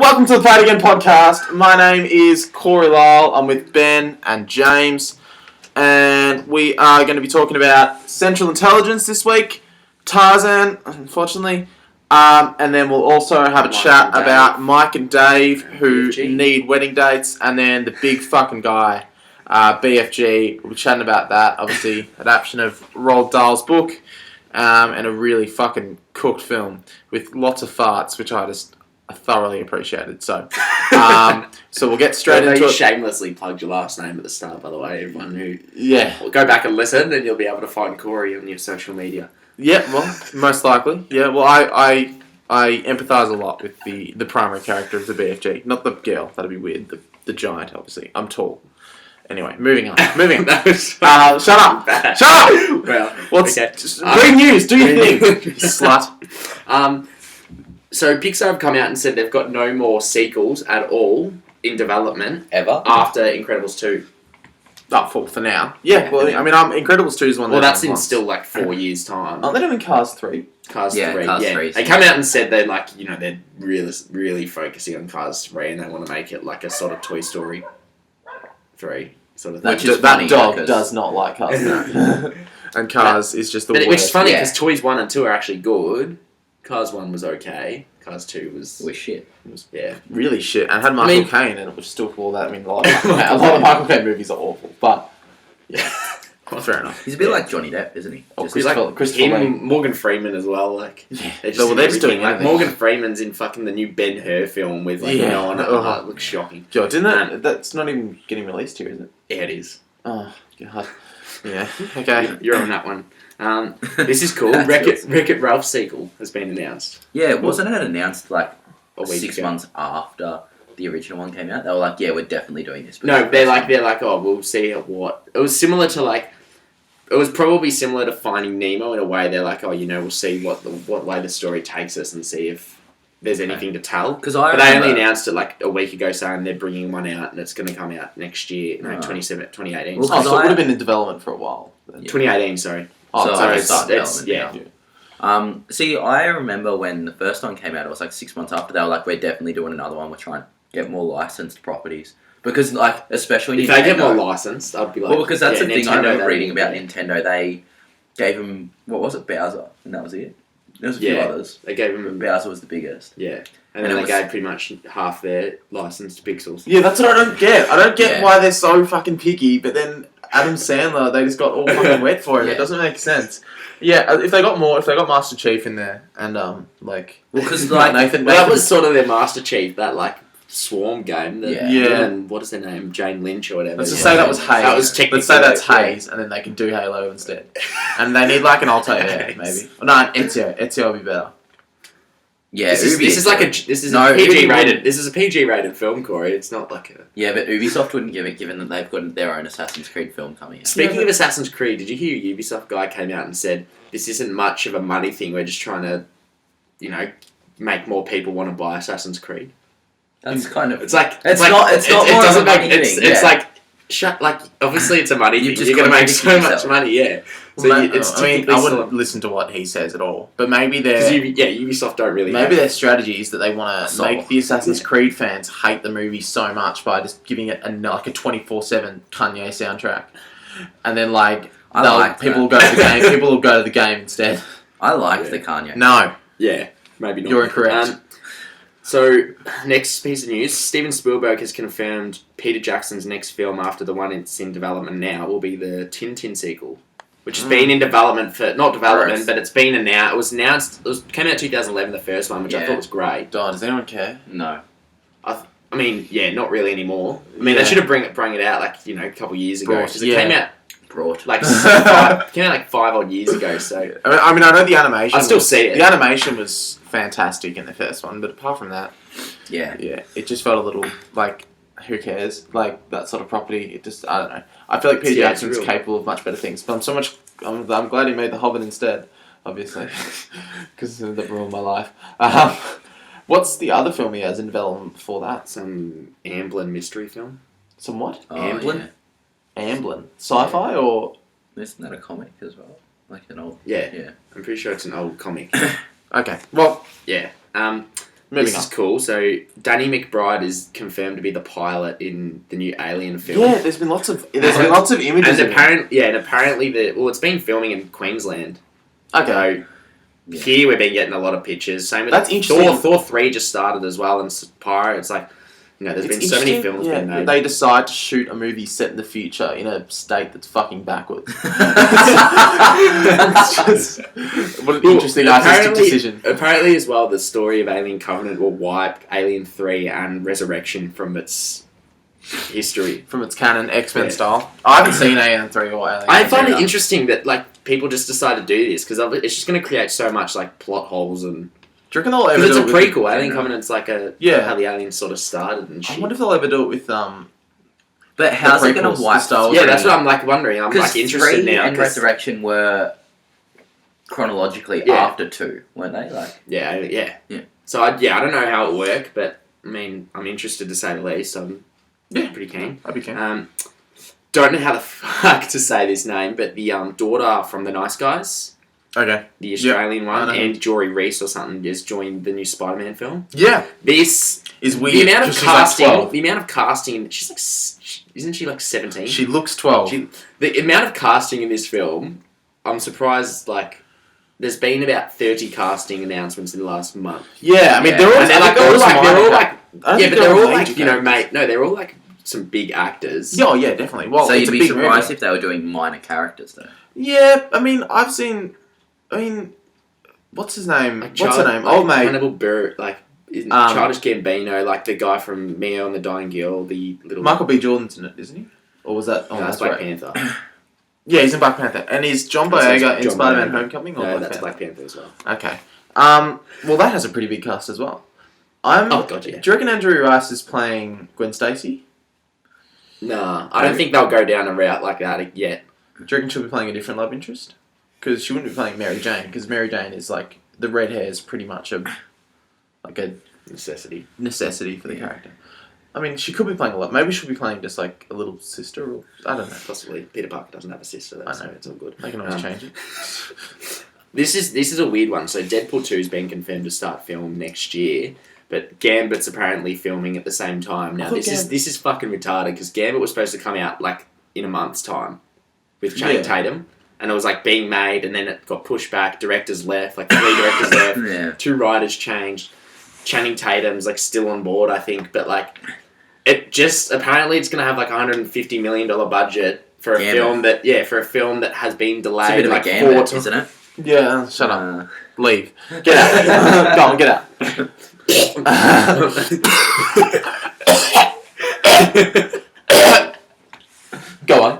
Welcome to the Play It Again podcast. My name is Corey Lyle. I'm with Ben and James. And we are going to be talking about Central Intelligence this week. Tarzan, unfortunately. And then we'll also have a chat about Mike and Dave, who need wedding dates. And then the big fucking guy, BFG. We'll be chatting about that. Obviously, adaptation of Roald Dahl's book. And a really fucking cooked film with lots of farts, which I thoroughly appreciated. So we'll get straight into it. You shamelessly plugged your last name at the start, by the way. Everyone who will go back and listen, and you'll be able to find Corey on your social media. Yeah, well, most likely. Yeah, well, I empathise a lot with the primary character of the BFG, not the girl. That'd be weird. The giant, obviously. I'm tall. Anyway, moving on. Shut up. Shut up. Well, what's okay. Big news? Do your thing, you slut. So Pixar have come out and said they've got no more sequels at all in development ever after Incredibles 2. For now. Yeah, well, I mean, Incredibles 2 is one. Well, that's in still like 4 years' time. Aren't they doing Cars 3? Cars 3. Cars 3. They come out and said they're like, they're really focusing on Cars 3, and they want to make it like a sort of Toy Story 3 sort of thing. That dog does not like Cars. And Cars is just the worst. Which is funny because Toys 1 and 2 are actually good. Cars 1 was okay. Cars 2 was shit. Really shit. And it had Michael Caine in it, which still cool. That I mean, a lot of Michael Caine movies are awful, but yeah, fair enough. He's a bit like Johnny Depp, isn't he? He's like Christopher Morgan Freeman as well. Like, they're just doing like Morgan Freeman's in fucking the new Ben Hur film with like on it. It looks shocking. Joe, didn't that's not even getting released here, is it? Yeah, it is. Oh god. Yeah. Okay. You're on that one. This is cool. Wreck-It Ralph sequel has been announced. Yeah, wasn't it announced like a week 6 ago. months after the original one came out? They were like, yeah, we're definitely doing this. No, they're like, oh, we'll see what. It was similar to like. It was probably similar to Finding Nemo in a way. They're like, oh, we'll see what way the story takes us and see if there's anything to tell. But they only announced it like a week ago, saying they're bringing one out and it's going to come out next year, 2018. Well, so it would have been in development for a while. Then. 2018, sorry. See, I remember when the first one came out, it was like 6 months after. They were like, we're definitely doing another one. We're trying to get more licensed properties. Because, like, especially if they get more licensed, I'd be like... Well, because that's the thing Nintendo, I remember reading about Nintendo. They gave him, what was it, Bowser? And that was it. There was a few others. They gave him... Bowser was the biggest. Yeah. And then they gave pretty much half their license to Pixels. Yeah, that's what I don't get. I don't get why they're so fucking picky, but then Adam Sandler, they just got all fucking wet for it. It doesn't make sense. Yeah, if they got Master Chief in there, and because like Nathan, that was sort of their Master Chief, that like Swarm game. And what is their name? Jane Lynch or whatever. Let's just say that was Haze. Let's say that's Haze, and then they can do Halo instead. And they need like an Altair, maybe. No, Ezio would be better. Yeah, this is a PG rated. This is a PG rated film, Corey. It's not like a. Yeah, but Ubisoft wouldn't give it, given that they've got their own Assassin's Creed film coming out. Speaking of Assassin's Creed, did you hear a Ubisoft guy came out and said this isn't much of a money thing? We're just trying to, make more people want to buy Assassin's Creed. That's kind of. It's not more of a money thing. It's like. Obviously it's a money thing. You're going to make so much money, yeah. So I wouldn't listen to what he says at all. But maybe Ubisoft don't really. Maybe their strategy is that they want to make the Assassin's Creed fans hate the movie so much by just giving it a 24/7 Kanye soundtrack, and then people will go to the game. People will go to the game instead. I liked the Kanye. No. Yeah, maybe not. You're incorrect. So, next piece of news, Steven Spielberg has confirmed Peter Jackson's next film after the one it's in development now will be the Tintin sequel, which has been in development but it's been announced. It was announced, came out in 2011, the first one, which I thought was great. Does anyone care? No. I mean, not really anymore. I mean, they should have bring it out a couple of years ago. Because it came out came out 5 odd years ago, so... I mean, I know the animation... I still see it. The animation was fantastic in the first one, but apart from that... Yeah, it just felt a little, who cares? That sort of property, it just... I don't know. I feel like Peter Jackson's capable of much better things, but I'm glad he made The Hobbit instead, obviously, because that ruined my life. What's the other film he has in development before that? Some Amblin mystery film. Some what? Amblin? Yeah. Amblin. Sci-fi or... Isn't that a comic as well? Like an old... Yeah. I'm pretty sure it's an old comic. Okay. Well... Yeah. Moving this on. is cool. So Danny McBride is confirmed to be the pilot in the new Alien film. Yeah, there's been lots of images. And of him. apparently it's been filming in Queensland. Okay. So here we've been getting a lot of pictures. Same with That's interesting. Thor 3 just started as well, and Pyro. It's like, there's been so many films being made. They decide to shoot a movie set in the future in a state that's fucking backwards. It's just, what an interesting artistic decision. Apparently, as well, the story of Alien Covenant will wipe Alien 3 and Resurrection from its history. From its canon, X-Men style. I haven't seen Alien 3 or Alien. I find it interesting that people just decide to do this because it's just going to create so much plot holes and. Do you reckon they'll ever Because do it's it a with prequel. Alien Covenant's how the aliens sort of started and shit. I wonder if they'll ever do it with But how's it going to wipe Star Wars? Yeah, that's what I'm wondering. I'm interested 3 now. and Resurrection were chronologically after 2, weren't they? Yeah. Yeah. So I don't know how it worked, but I mean, I'm interested to say the least. I'm pretty keen. I'd be keen. Don't know how the fuck to say this name, but the daughter from The Nice Guys, Okay. the Australian I one, know. and Jory Reese or something, just joined the new Spider-Man film. Yeah. This Is weird. the amount of She's like casting. 12. The amount of casting. She's isn't she 17? She looks 12. The amount of casting in this film, I'm surprised. There's been about 30 casting announcements in the last month. Yeah, I mean, they're all, And they're all some big actors. Yeah, yeah, definitely. Well, So it's you'd a be big surprised movie. if they were doing minor characters, though. Yeah, I mean, what's his name? What's her name? Old mate. Hannibal Burr, Childish Gambino, the guy from Mia and the Dying Girl, the little. Michael B. Jordan's in it, isn't he? Or was that? Oh, No, that's that's Black right. Panther. Yeah, he's in Black Panther, and is John That's Boyega in John Spider-Man: Boyega. Homecoming? Or No, Black that's Panther? Black Panther as well. Okay. Well, that has a pretty big cast as well. Oh god, yeah. Do you reckon Andrew Rice is playing Gwen Stacy? Nah, I don't think they'll go down a route like that yet. Do you reckon she'll be playing a different love interest? Because she wouldn't be playing Mary Jane, because Mary Jane is the red hair is pretty much a Necessity. necessity for the character. I mean, she could be playing a lot. Maybe she'll be playing just a little sister, or I don't know. Possibly. Peter Parker doesn't have a sister, though, I so know. it's all good. They can always change it. This is a weird one. So Deadpool 2 has been confirmed to start film next year, but Gambit's apparently filming at the same time. Now this is fucking retarded because Gambit was supposed to come out in a month's time with Channing Tatum, and it was being made, and then it got pushed back. Directors left, 3 directors left, Yeah. 2 writers changed. Channing Tatum's still on board, I think, but it just apparently it's gonna have $150 million budget for a film that has been delayed. It's a bit of a gambit, isn't it? Yeah, shut up. Leave. Get out. Go on, get out. Go on.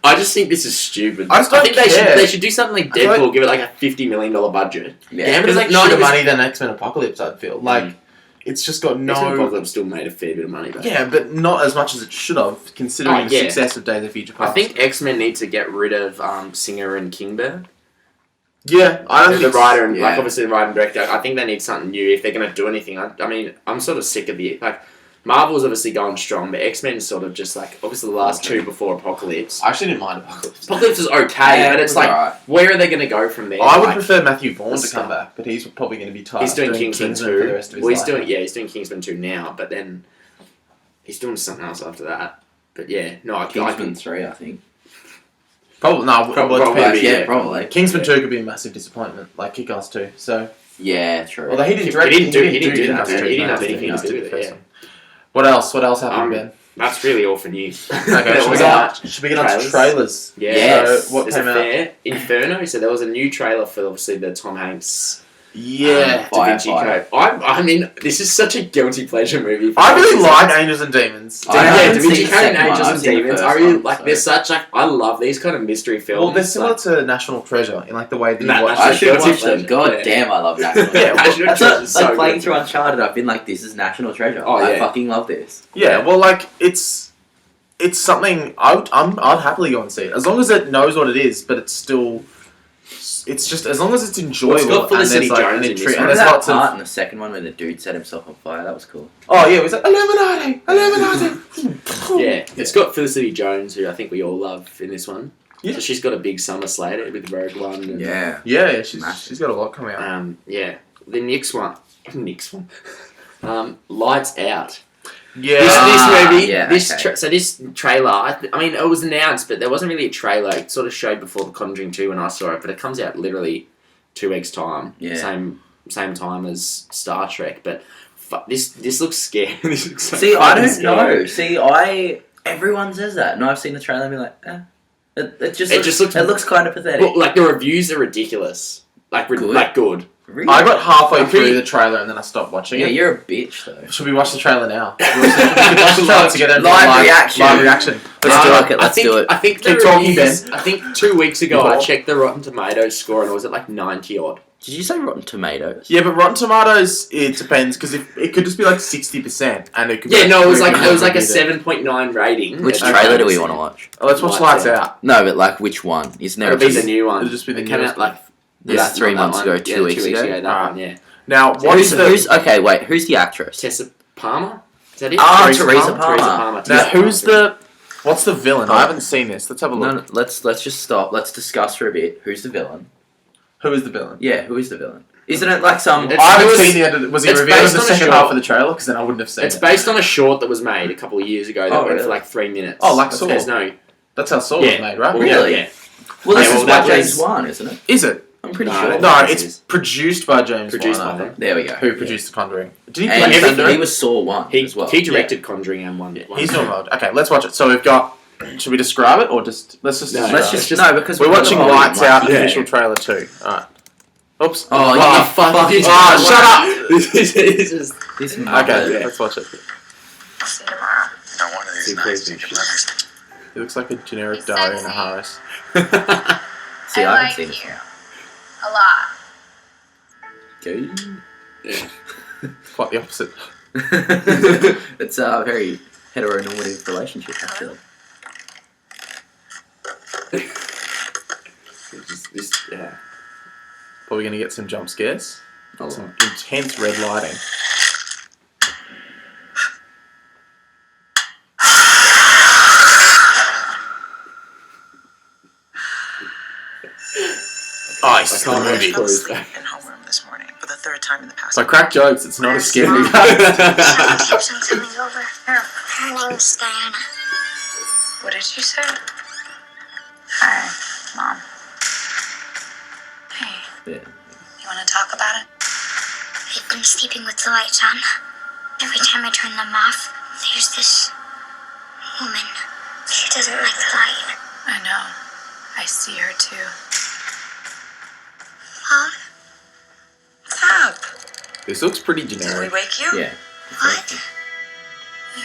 I just think this is stupid. I just don't think care. they should do something like Deadpool, give it a $50 million budget. Yeah. Gambit's Because not money than X-Men Apocalypse, I'd feel. It's just got no... X-Men Apocalypse still made a fair bit of money, though. Yeah, but not as much as it should have, considering the yeah. success of Days of Future Past. I think X-Men need to get rid of Singer and Kingbird. Yeah, I don't The think... writer and yeah. obviously the writer and director. I think they need something new if they're going to do anything. I mean, I'm sort of sick of Marvel's obviously going strong, but X-Men is sort of just obviously the last 2 before Apocalypse. I actually didn't mind Apocalypse. Apocalypse is okay, Yeah, but it it's was alright. where are they going to go from there? I would prefer Matthew Vaughn to Let's come start. back, but he's probably going to be tired. He's doing Kingsman 2. for the rest of his He's life. doing Kingsman 2 now, but then he's doing something else after that. But yeah, no, I Kingsman 3, I think. Probably, no, Probably, Yeah, probably. Kingsman 2 could be a massive disappointment, like Kick-Ass 2. So, Yeah, true. although he didn't He direct, didn't do Kick-Ass that. 2. He didn't no, have anything he to just do did with the it, first one. What else happened, Ben? That's really all for news. Okay, There should we was get on to trailers? Yeah. Yes. So, what There's came a out? fair Inferno. So there was a new trailer for obviously the Tom Hanks Yeah. Da Vinci Firefighter. Code. I mean, this is such a guilty pleasure movie. I really like Angels and Demons. I Yeah, haven't Da Vinci seen the Code and second one. Angels I've and seen the Demons. first I really one, so- there's such I love these kind of mystery films. Well, they're similar to National Treasure in the way that you Nah, watch. I That's should guilty watch them. pleasure. God Yeah. damn, I love National Treasure. Yeah, National That's Treasure is so playing good. through Uncharted. I've been like, this is National Treasure. Oh, I yeah. fucking love this. Yeah, well, it's something I'd happily go and see it as long as it knows what it is, but it's still. It's just as long as it's enjoyable. Well, it's got Felicity and there's, Jones an in this intrigue- one. and Remember there's that lots part of. in the second one where the dude set himself on fire? That was cool. Oh yeah, it was like Illuminati. Yeah, it's got Felicity Jones, who I think we all love in this one. Yeah. So she's got a big summer slate with Rogue One. And, Yeah, she's got a lot coming out. Yeah. The next one. Nick's one. Lights Out. Yeah. This movie, yeah, this okay. so this trailer. I mean, it was announced, but there wasn't really a trailer. It sort of showed before The Conjuring 2 when I saw it, but it comes out literally 2 weeks time. Yeah. Same time as Star Trek, but this looks scary. This looks so See, I fucking don't scary. know. Everyone says that, and I've seen the trailer and be like, It just looks kind of pathetic. Well, like the reviews are ridiculous. Good. Really? I got halfway I'm pretty- through the trailer and then I stopped watching Yeah, it. you're a bitch though. Should we watch the trailer now? We could watch the trailer together. and do Live reaction. Live reaction. Let's do it. I Let's think, do it. I think Keep the talking, reviews- Ben. I think 2 weeks ago Before. I checked the Rotten Tomatoes score and it was at like 90 odd. Did you say Rotten Tomatoes? Yeah, but Rotten Tomatoes, it depends because it could just be like 60%, and it could. Yeah, be no, it was like really a good. 7.9 rating. Which At trailer do we 90%. want to watch? Oh, let's watch Lights Lights Out. No, but like which one? Isn't there It'll a be the new one. It'll just be the It came newest out like This that's is 3 not that months one. ago, Yeah, 2 weeks ago. That Ah. one, yeah. Now, what is the? Who's okay? Wait, who's the actress? Tessa Palmer? Is that it? Ah, Teresa Teresa Palmer. Palmer. Now, who's the? What's the villain? Oh. I haven't seen this. Let's have a look. No, let's just stop. Let's discuss for a bit. Who's the villain? Who is the villain? Yeah, who is the villain? Isn't it like some? It's- I haven't it was- seen the end. Was he it's revealed in based the on a second short. half of the trailer? Because then I wouldn't have seen It's it. based on a short that was made a couple of years ago that Oh, went really? for like 3 minutes. Oh, like Saw. There's no. That's how Saw Yeah. was made, right? Well, Really? Yeah. Well, this Yeah, is well, by that James was- Wan, isn't it? Is it? I'm pretty No, sure. that- No, Yes, it's it is. produced by James Produced Wan, by I him. think. There we go. Who produced The Conjuring? Did he And produce everything- Conjuring? he was Saw 1 He as well. directed Conjuring and one. He's not involved. Okay, let's watch it. So we've got. Should we describe it or just let's just? No, describe Let's it? just no because We're we've got watching the volume Lights up. Out Yeah. official trailer 2. Alright. Oops. Oh, Oh, you fuck! fucking- you Oh, shut up! This is This Okay, mother- let's watch it. I'll see you tomorrow. No, one of these Too nights crazy. you can understand. He looks like a generic He's Dario sexy. Naharis. See, I like haven't seen this you. A lot. one. Quite the opposite. It's a very heteronormative relationship, actually. Yeah. Probably gonna get some jump scares. Oh, Some intense red lighting. Oh, it's I can't the watch movie. Fell Corey's asleep back. in homeroom this morning for the third time in the past. So crack jokes, it's not a scary I'm coming over. Her name's Diana. What did you say? Hi, Mom. Hey, yeah. you want to talk about it? I've been sleeping with the lights on. Every time I turn them off, there's this woman. She doesn't like the light. I know. I see her too. Mom? What's up? This looks pretty Did we generic. wake you? Yeah. What? I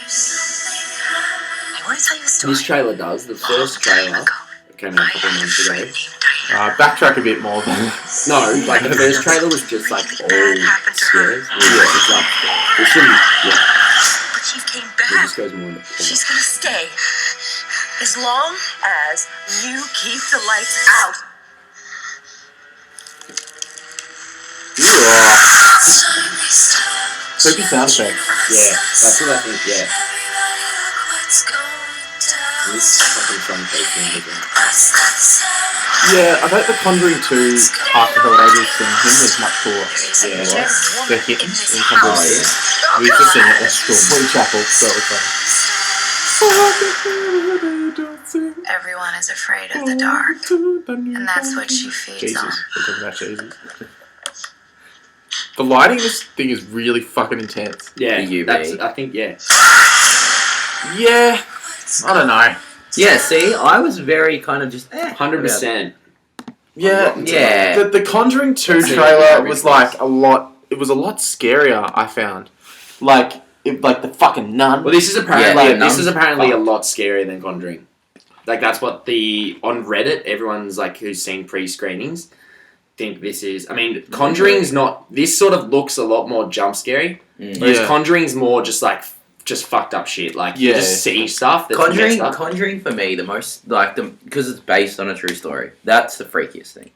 want to tell you a story. This trailer does. The first trailer that came out a couple of months ago. Backtrack a bit more then. No, like the first trailer was just like all happened to her. scares. Yeah, it's like we shouldn't. Yeah, But she came it back. just goes more into She's gonna stay as long as you keep the lights out. Creepy sound effects. Yeah, that's what I think. Yeah, this fucking song takes me into it. Yeah, I bet The Conjuring 2 half of Hilarious than him was much cooler. Yeah. The hit in Conjuring 2. We used to sing it at school, in chapel, so it was fun. Everyone is afraid of the dark, and that's what she feeds on. Jesus, we're talking about Jesus. The lighting in this thing is really fucking intense. Yeah, The UV. that's, I think. Yeah, Yeah, I don't know. Yeah, see, I was very kind of just 100%. Yeah, Yeah. The Conjuring 2 That's it, trailer yeah, was really like a lot. It was a lot scarier. I found, like the fucking nun. Well, this is apparently Yeah, this Nuns is apparently a fucked. lot scarier than Conjuring. Like that's what on Reddit everyone's like who's seen pre-screenings think this is. I mean, Conjuring's not. This sort of looks a lot more jump scary. Whereas Yeah. Conjuring's more just fucked up shit. Like you Yeah. just see stuff that's Conjuring, messed up. Conjuring for me, the most because it's based on a true story. That's the freakiest thing.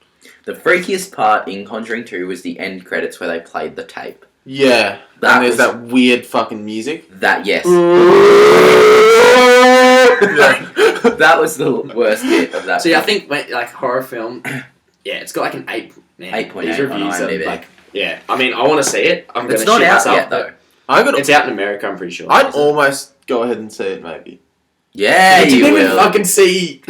The freakiest part in Conjuring 2 was the end credits where they played the tape. Yeah, That and there's was- that weird fucking music. That yes, Yeah. that was the worst bit of that. So yeah, I think like horror film. Yeah, it's got like an 8. Man, 8.8 These on reviews are IMDb. like Yeah, I mean, I want to see it. I'm It's gonna not shit out myself. yet though. I could. It's out in America, I'm pretty sure. I'd almost go ahead and see it, maybe. Yeah, you you didn't even will. fucking see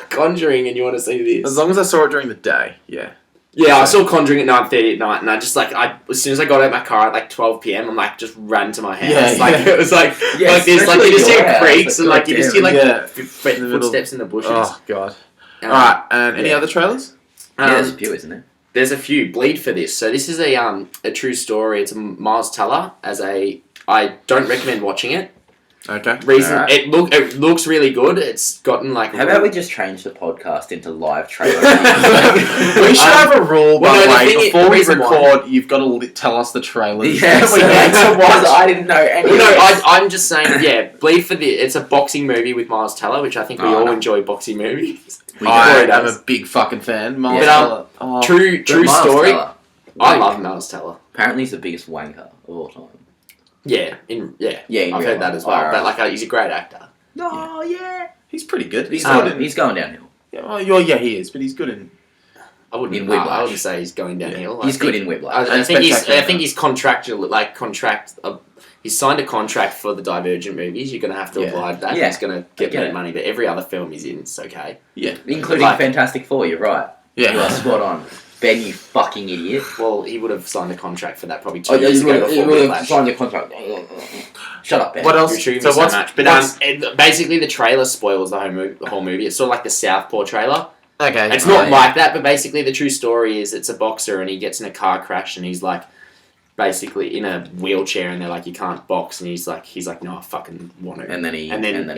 Conjuring, and you want to see this? As long as I saw it during the day, yeah. Yeah, I saw Conjuring at 9:30 at night, and I just as soon as I got out of my car at like 12 p.m, I'm like just ran to my house. Yeah, like yeah. it was like Yeah, like this, like especially you just hear your house, creaks and like you just hear like Yeah. footsteps in the bushes. Oh god. Um, Alright, and any yeah. other trailers? Yeah, there's a Um, few, isn't there? there's a few. Bleed for this. So this is a true story. It's a Miles Teller I don't recommend watching it. Okay. Reason Alright. it looks really good. It's gotten like How about we just change the podcast into live trailer? We should have a rule, by well, no, the the way, thing is- before the we reason why- record, you've got to tell us the trailers. Yes, we need to watch. I didn't know any. Well, of no, this. I'm just saying, yeah, Bleed for the. It's a boxing movie with Miles Teller, which I think we Oh, all no. enjoy boxing movies. We I Corey am does. a big fucking fan. Miles But, Teller. Oh. True But Miles story. Teller, I like, love Miles Teller. Apparently, he's the biggest wanker of all time. Yeah, Yeah, in I've real heard that life. as well. Alright. But like, he's a great actor. Oh yeah. He's pretty good. He's Um, good in. He's going downhill. Yeah, he is, but he's good in. I wouldn't. In Whiplash. I wouldn't say he's going downhill. He's I good think- in Whiplash. I think he's. Spectacular. I think he's contractual. He's signed a contract for the Divergent movies. You're going to have to Yeah. apply to that. Yeah. He's going to I get get that it. money. But every other film he's in, it's okay. Including like- Fantastic Four. You're right. You are Yeah. spot on. Ben, you fucking idiot. Well, he would have signed a contract for that probably 2 Oh, yeah, years you ago would before have Whiplash. signed the contract. Shut up, Ben. What else? You're shooting So me so what's- much. But what's- basically, the trailer spoils the whole movie. It's sort of like the Southpaw trailer. Okay. It's Oh, not yeah. like that, but basically, the true story is it's a boxer and he gets in a car crash and he's like, basically in a wheelchair and they're like, you can't box, and he's like, no, I fucking want to. And then he and then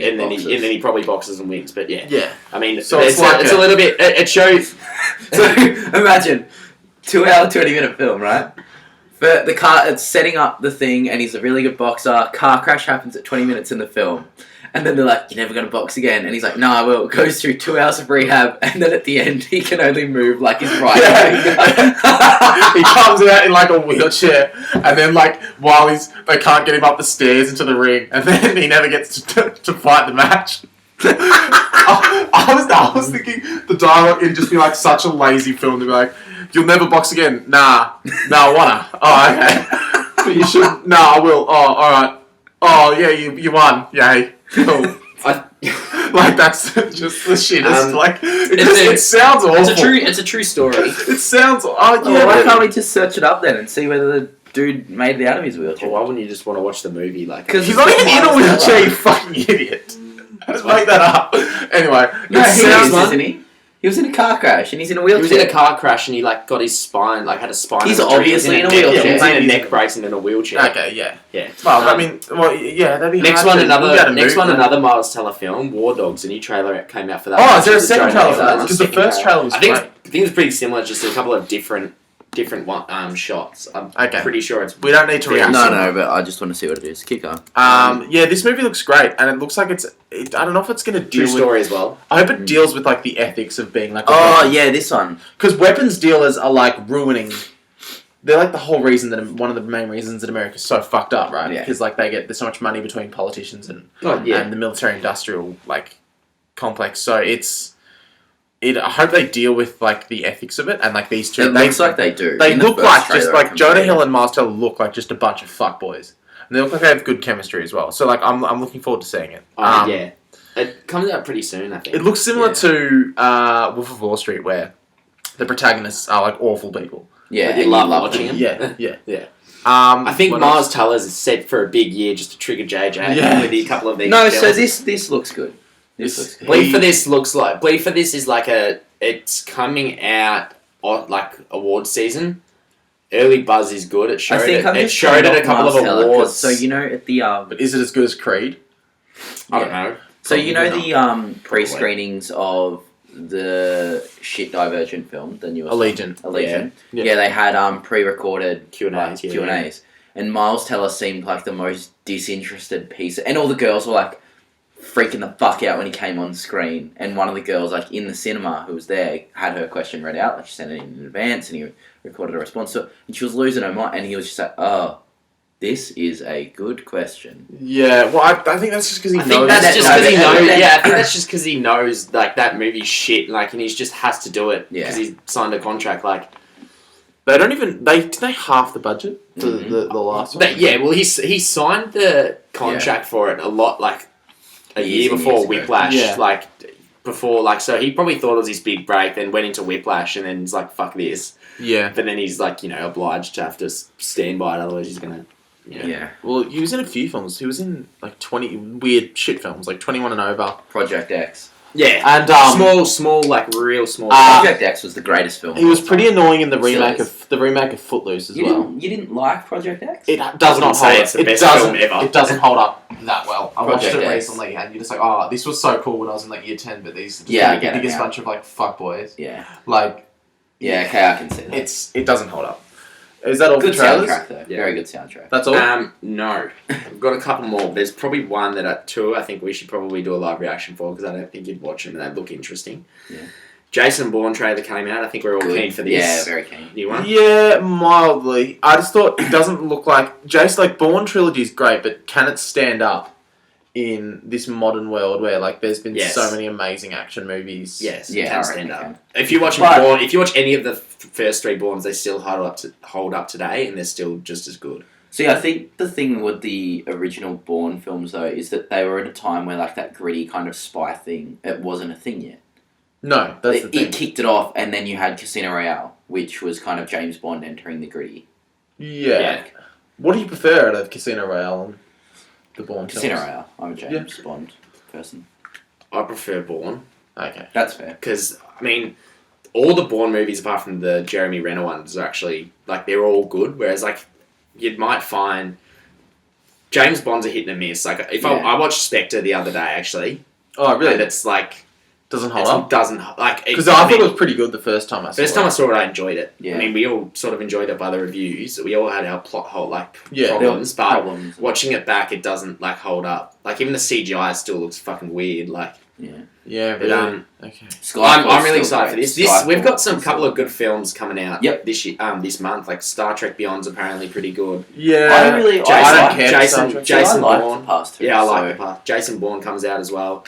he probably boxes and wins. But yeah, Yeah. I mean, So it's it's a little bit. It shows. So imagine 2 hour 20-minute film, right? But the car, it's setting up the thing, and he's a really good boxer. Car crash happens at 20 minutes in the film, and then they're like, "You're never gonna box again," and he's like, "No, I will." Goes through 2 hours of rehab, and then at the end, he can only move like his right leg. He comes out in like a wheelchair, and then like while they can't get him up the stairs into the ring, and then he never gets to fight the match. I was thinking the dialogue it'd just be like such a lazy film to be like, you'll never box again. Nah, I wanna. Oh, okay. But you should. Nah, I will. Oh, all right. Oh yeah, you won. Yay. Cool. Like that's just the shittest. Like it sounds awful. It's a true story. It sounds. Oh Oh, yeah. why can't we just search it up then and see whether the dude made it out of his wheelchair? Well, why wouldn't you just want to watch the movie? Like, Because He's not even in a wheelchair, you fucking idiot. Just make that up. Anyway, No, it he sounds is, like isn't he? He was in a car crash and he's in a he wheelchair. was in a car crash and he like got his spine, like had a spine. He's injury. obviously He was in a neck- wheelchair. He was in a Maybe neck he's- brace and in a wheelchair. okay, yeah. Yeah. Well, I Um, mean, yeah, that'd be Next hard one, to- we'll be able to next move one, that. another Miles Teller film, War Dogs. A new trailer came out for that. Oh, is there a With second Jonah trailer for Hill. that? Because the Second first trailer was I think great. I think it's pretty similar, just a couple of different shots. I'm Okay. pretty sure it's. We don't need to react. No, but I just want to see what it is. Keep going. Yeah, this movie looks great, and it looks like I don't know if it's going to True deal with. story as well. I hope it deals with like the ethics of being like. Oh, yeah, this one. Because weapons dealers are like ruining. They're like the whole reason one of the main reasons that America's so fucked up, right? Yeah. Because like there's so much money between politicians and Oh yeah. and the military-industrial like complex. So I hope they deal with like the ethics of it and like these two. It looks like they do. They In the look first like just trailer, like I can Jonah see Hill it. and Miles Teller look like just a bunch of fuckboys. And they look like they have good chemistry as well. So like I'm looking forward to seeing it. Yeah. It comes out pretty soon, I think. It looks similar Yeah. to Wolf of Wall Street, where the protagonists are like awful people. Yeah, But you and love them. watching him. Yeah. Yeah. I I think Miles Teller's is set for a big year just to trigger JJ Yeah. with a couple of these. No, films. so this looks good. This looks good. Bleed for this looks like Bleed for this is like it's coming out like award season. Early buzz is good. It showed I think I'm it just showed turned it a off couple Miles of Teller, 'cause- awards. So you know at the But is it as good as Creed? I don't know. So you know Probably the pre-screenings of the shit Divergent film, the newest Allegiant. one? Allegiant. Yeah. Yeah, they had pre-recorded Q&As, like, yeah. Q&As, and Miles Teller seemed like the most disinterested piece, and all the girls were like freaking the fuck out when he came on screen. And one of the girls, like in the cinema, who was there, had her question read out. Like she sent it in advance, and he recorded a response to it, and she was losing her mind. And he was just like, "Oh, this is a good question." Yeah. Well, I think that's just because he I knows. think that's that- just no, because he that- knows. that- Yeah, I think that's just because he knows like that movie's shit. Like, and he just has to do it Yeah. because he signed a contract. Like, They don't even did they half the budget to the last one? Yeah, well, he signed the contract for it a lot, like a year and before years ago. Whiplash, Yeah. like before, like so he probably thought it was his big break, then went into Whiplash, and then he's like, "Fuck this," Yeah. but then he's like, obliged to have to stand by it, otherwise he's gonna. Yeah. Well, he was in a few films. He was in like 20 weird shit films, like 21 and Over. Project X. Yeah, And small, like real small. Project X was the greatest film. he was pretty annoying in the Still remake is. of Footloose as well. You didn't like Project X? It does not wouldn't say hold. it's the It best doesn't. film ever. It doesn't hold up that well. I watched Project it X. recently, and you're just like, oh, this was so cool when I was in like year 10, but these are just Yeah, I the get it biggest now. bunch of like fuckboys. Yeah. Like, Yeah, okay, I can see that. it doesn't hold up. Is that all Good for trailers? soundtrack, though. Yeah. Very good soundtrack. That's all. No, I've got a couple more. There's probably one that two I think we should probably do a live reaction for because I don't think you'd watch them and they look interesting. Yeah. Jason Bourne trailer came out. I think we're all Good. keen for this. Yeah, very keen. New one. Yeah, mildly. I just thought it doesn't look like Jason. Like Bourne trilogy is great, but can it stand up in this modern world where like there's been Yes. so many amazing action movies? Yes, Yeah, it I can reckon stand it up. can. If you watch But- Bourne, if you watch any of the first three Bournes, they still hold up today, and they're still just as good. See, I think the thing with the original Bourne films, though, is that they were at a time where, like, that gritty kind of spy thing, it wasn't a thing yet. No, that's the thing. It kicked it off, and then you had Casino Royale, which was kind of James Bond entering the gritty. Yeah. What do you prefer out of Casino Royale and the Bourne Casino films? Royale. I'm a James Bond person. I prefer Bourne Okay. That's fair. because I mean, all the Bourne movies apart from the Jeremy Renner ones are actually like they're all good. Whereas like you might find James Bond's a hit and a miss. Like if Yeah. I watched Spectre the other day actually, Oh, and really? it's like Doesn't hold it up? doesn't like Because I thought it was pretty good the first time I saw it. First time I saw it, I enjoyed it. Yeah. I mean, we all sort of enjoyed it by the reviews. We all had our plot hole like Yeah. problems, but Problems. watching it back, it doesn't like hold up. Like even the CGI still looks fucking weird. Like, Yeah. Yeah, but, really. Okay. I'm really still excited for great. this. We've got Skyfall's some still- couple of good films coming out. Yep. This year, this month, like Star Trek Beyond's apparently pretty good. Yeah. I really- Jason, I don't care. for Jason, Star Trek. Jason I liked Bourne. the past two. Yeah, I like so- the part. Jason Bourne comes out as well.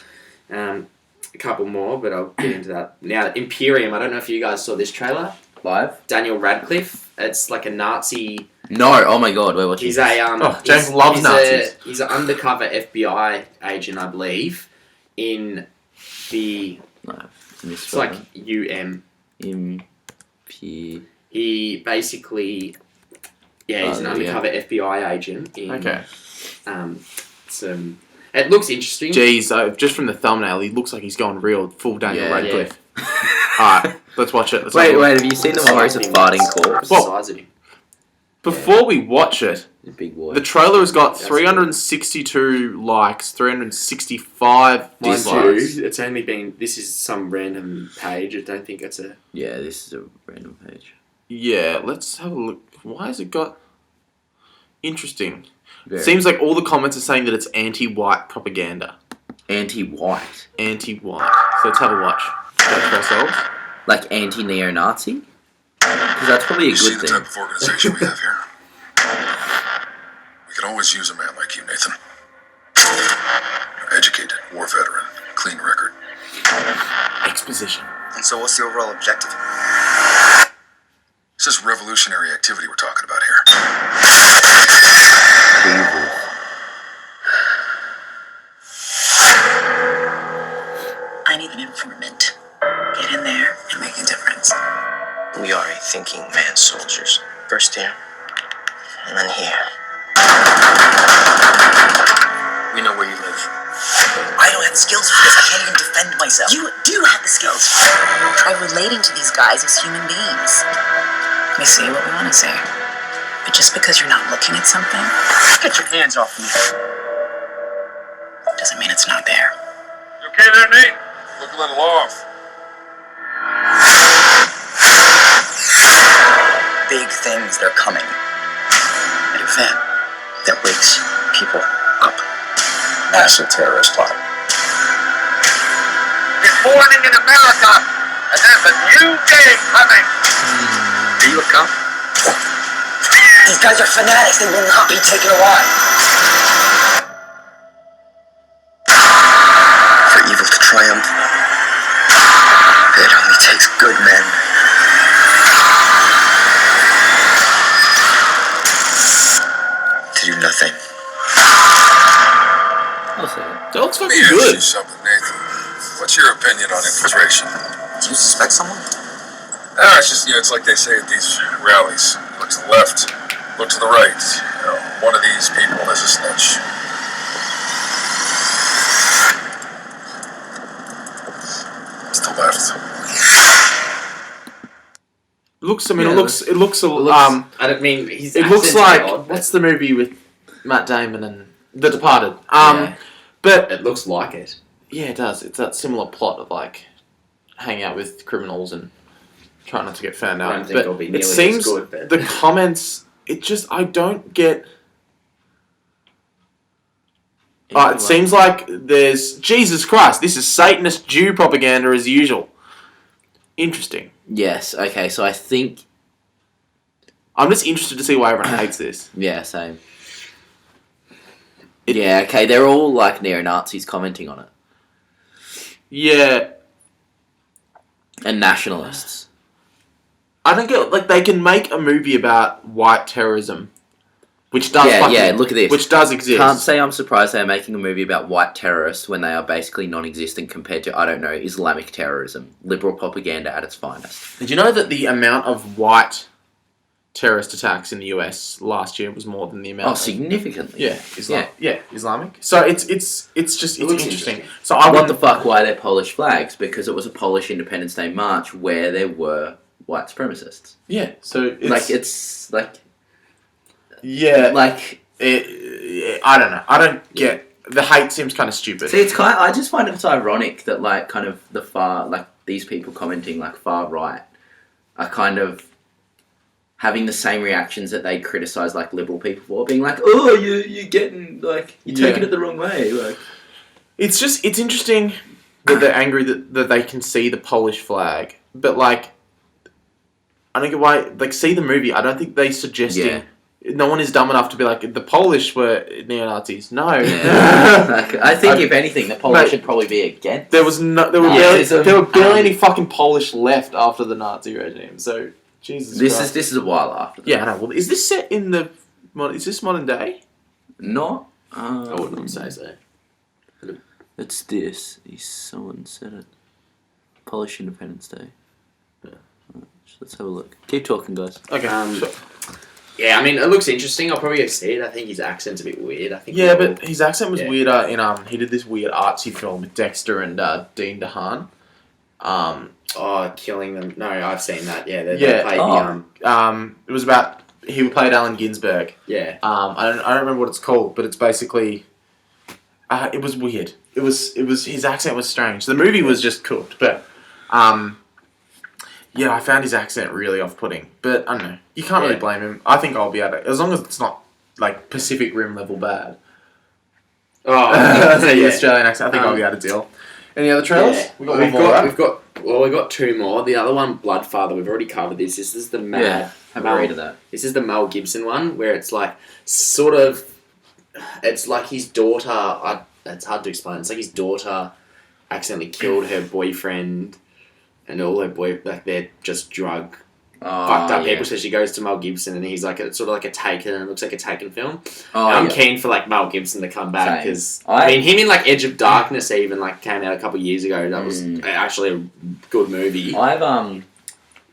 A couple more, but I'll get into that now. Imperium. I don't know if you guys saw this trailer. Live? Daniel Radcliffe. It's like a Nazi. No, oh my god, we're watching He's a James he's- loves he's Nazis. He's an undercover FBI agent, I believe, in the it's like UM. P. He basically, he's an Oh, yeah. undercover FBI agent in Okay. some. It looks interesting. Jeez, just from the thumbnail, he looks like he's going real full Daniel Yeah. Radcliffe. Alright, let's watch it. Let's Wait, have a look. have you seen the one where he's a farting corpse? The Well- size of him. Before we watch it, Big boy. the trailer has got That's 362 likes, 365 Mine dislikes. too. It's only been. This is some random page. I don't think it's a. Yeah, this is a random page. Yeah, let's have a look. Why has it got... Interesting. Very Seems like all the comments are saying that it's anti-white propaganda. anti-white. Anti-white. So let's have a watch. Judge for ourselves. Like anti-neo-Nazi? Because that's probably a You see good the thing. type of organization we have here? We could always use a man like you, Nathan. Educated, war veteran, clean record. Exposition. And so what's the overall objective? This is revolutionary activity we're talking about here. I need an informant. Get in there and make a difference. We are a thinking man's soldiers. First here, and then here. We know where you live. I don't have the skills for this. I can't even defend myself. You do have the skills. Try relating to these guys as human beings. We say what we want to say. But just because you're not looking at something Get your hands off me. doesn't mean it's not there. You okay there, Nate? Look a little off. Big things, they're coming. An event that wakes people up. Massive terrorist plot. It's morning in America, and there's a new day coming. Are you a cop? These guys are fanatics. They will not be taken alive. For evil to triumph, it only takes good men. That looks Let fucking me ask good. you something, Nathan. What's your opinion on infiltration? Do you suspect someone? It's just, it's like they say at these rallies. Look to the left, look to the right. One of these people is a snitch. It's the left. Looks. I mean, Yeah, it looks. It looks. I don't mean his. It looks accent's like odd, but what's the movie with Matt Damon and The Departed? Yeah. But it looks like it. yeah, it does. It's that similar plot of like hang out with criminals and try not to get found I don't out. think it'll But be it nearly as seems good, but- the comments. It just I don't get. It seems like there's Jesus Christ. This is Satanist Jew propaganda as usual. Interesting. Yes. Okay. So I think. I'm just interested to see why everyone hates this. Yeah. Same. Yeah. Okay. They're all like neo-Nazis commenting on it, Yeah, and nationalists. I don't get like they can make a movie about white terrorism, which does Look at this. which does exist. Can't say I'm surprised they're making a movie about white terrorists when they are basically non-existent compared to, I don't know, Islamic terrorism, liberal propaganda at its finest. Did you know that the amount of white terrorist attacks in the US last year was more than the amount? Oh, of, significantly. yeah, Islamic. So it's just it's looks interesting. So I What the wouldn't. fuck? Why they're Polish flags? Because it was a Polish Independence Day march where there were white supremacists. Yeah, so It's like yeah, like. I don't know. I don't get the hate. Seems kind of stupid. See, it's kind. I just find it's ironic that like kind of the far like these people commenting like far right are kind of having the same reactions that they criticize like liberal people for, being like, oh, you're getting like you're taking it the wrong way. Like, It's interesting that they're angry that they can see the Polish flag, but like, I don't get why. Like, see the movie. I don't think they suggesting. Yeah. No one is dumb enough to be like the Polish were neo-Nazis. No, like, I think if anything, the Polish Mate, should probably be against. there was no. There were Nazism. barely any fucking Polish left after the Nazi regime. So Jesus. Christ. This is a while after. That. Yeah, I know. Well, is this set in the? Is this modern day? Not. I wouldn't say so. It's this. Someone said it. Polish Independence Day. Yeah. Let's have a look. Keep talking, guys. Okay. Sure. Yeah, I mean, it looks interesting. I'll probably go see it. I think his accent's a bit weird. I think. Yeah, but his accent was Yeah. weirder in he did this weird artsy film with Dexter and Dean DeHaan. Oh, killing them. No, I've seen that. Yeah, they Yeah. played It was about he played Allen Ginsberg. yeah. I don't remember what it's called, but it's basically it was weird. It was his accent was strange. The movie was just cooked, but yeah, I found his accent really off-putting. But I don't know. You can't really Yeah. blame him. I think I'll be able to, as long as it's not like Pacific Rim level bad. Oh, The yeah. Australian accent. I think I'll be able to deal. Any other trailers? Yeah. We got one more, right? We've got two more. The other one, Bloodfather. We've already covered this. This is the Have a read of that. This is the Mel Gibson one where it's like sort of. It's like his daughter. It's hard to explain. It's like his daughter accidentally killed her boyfriend, and all her like they're just drug fucked up people. So she goes to Mel Gibson, and he's like it's sort of like a Taken. It looks like a Taken film. I'm keen for like Mel Gibson to come back Same. because I mean him in like Edge of Darkness even like came out a couple of years ago. That was actually a good movie. I've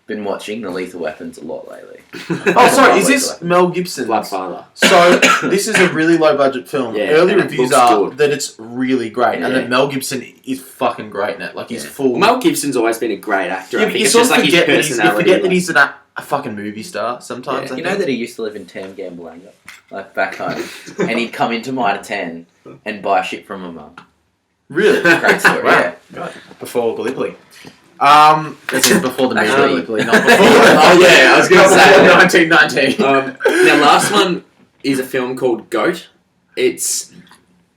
been watching the Lethal Weapons a lot lately. Oh, sorry. Is this Mel Gibson? Bloodfather. So this is a really low budget film. Yeah, Early and it reviews looks are good. that it's really great, and Yeah. that Mel Gibson is fucking great in it. Like he's Yeah. full. Mel Gibson's always been a great actor. Yeah, I but think you it's sort just of like his forget that he's, personality. you forget that he's a fucking movie star sometimes. Yeah. I You know think. that he used to live in Tam Gambalanga, like back home, and he'd come into Mitre 10 and buy shit from my mum. Really Great story. Wow. Yeah. Before Gallipoli. This is before the movie Actually- Gallipoli, not before. Oh, yeah, I was gonna say. 1919. Now, last one is a film called Goat. It's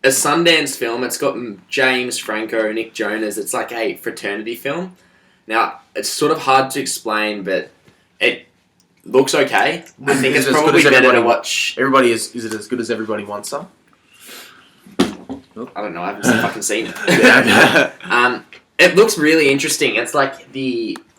a Sundance film. It's got James Franco, Nick Jonas. It's like a fraternity film. Now, it's sort of hard to explain, but it looks okay. I think Is it's it as good probably as better to everybody- watch. Everybody is it as good as everybody wants some? I don't know. I haven't fucking seen it. Yeah. It looks really interesting. It's like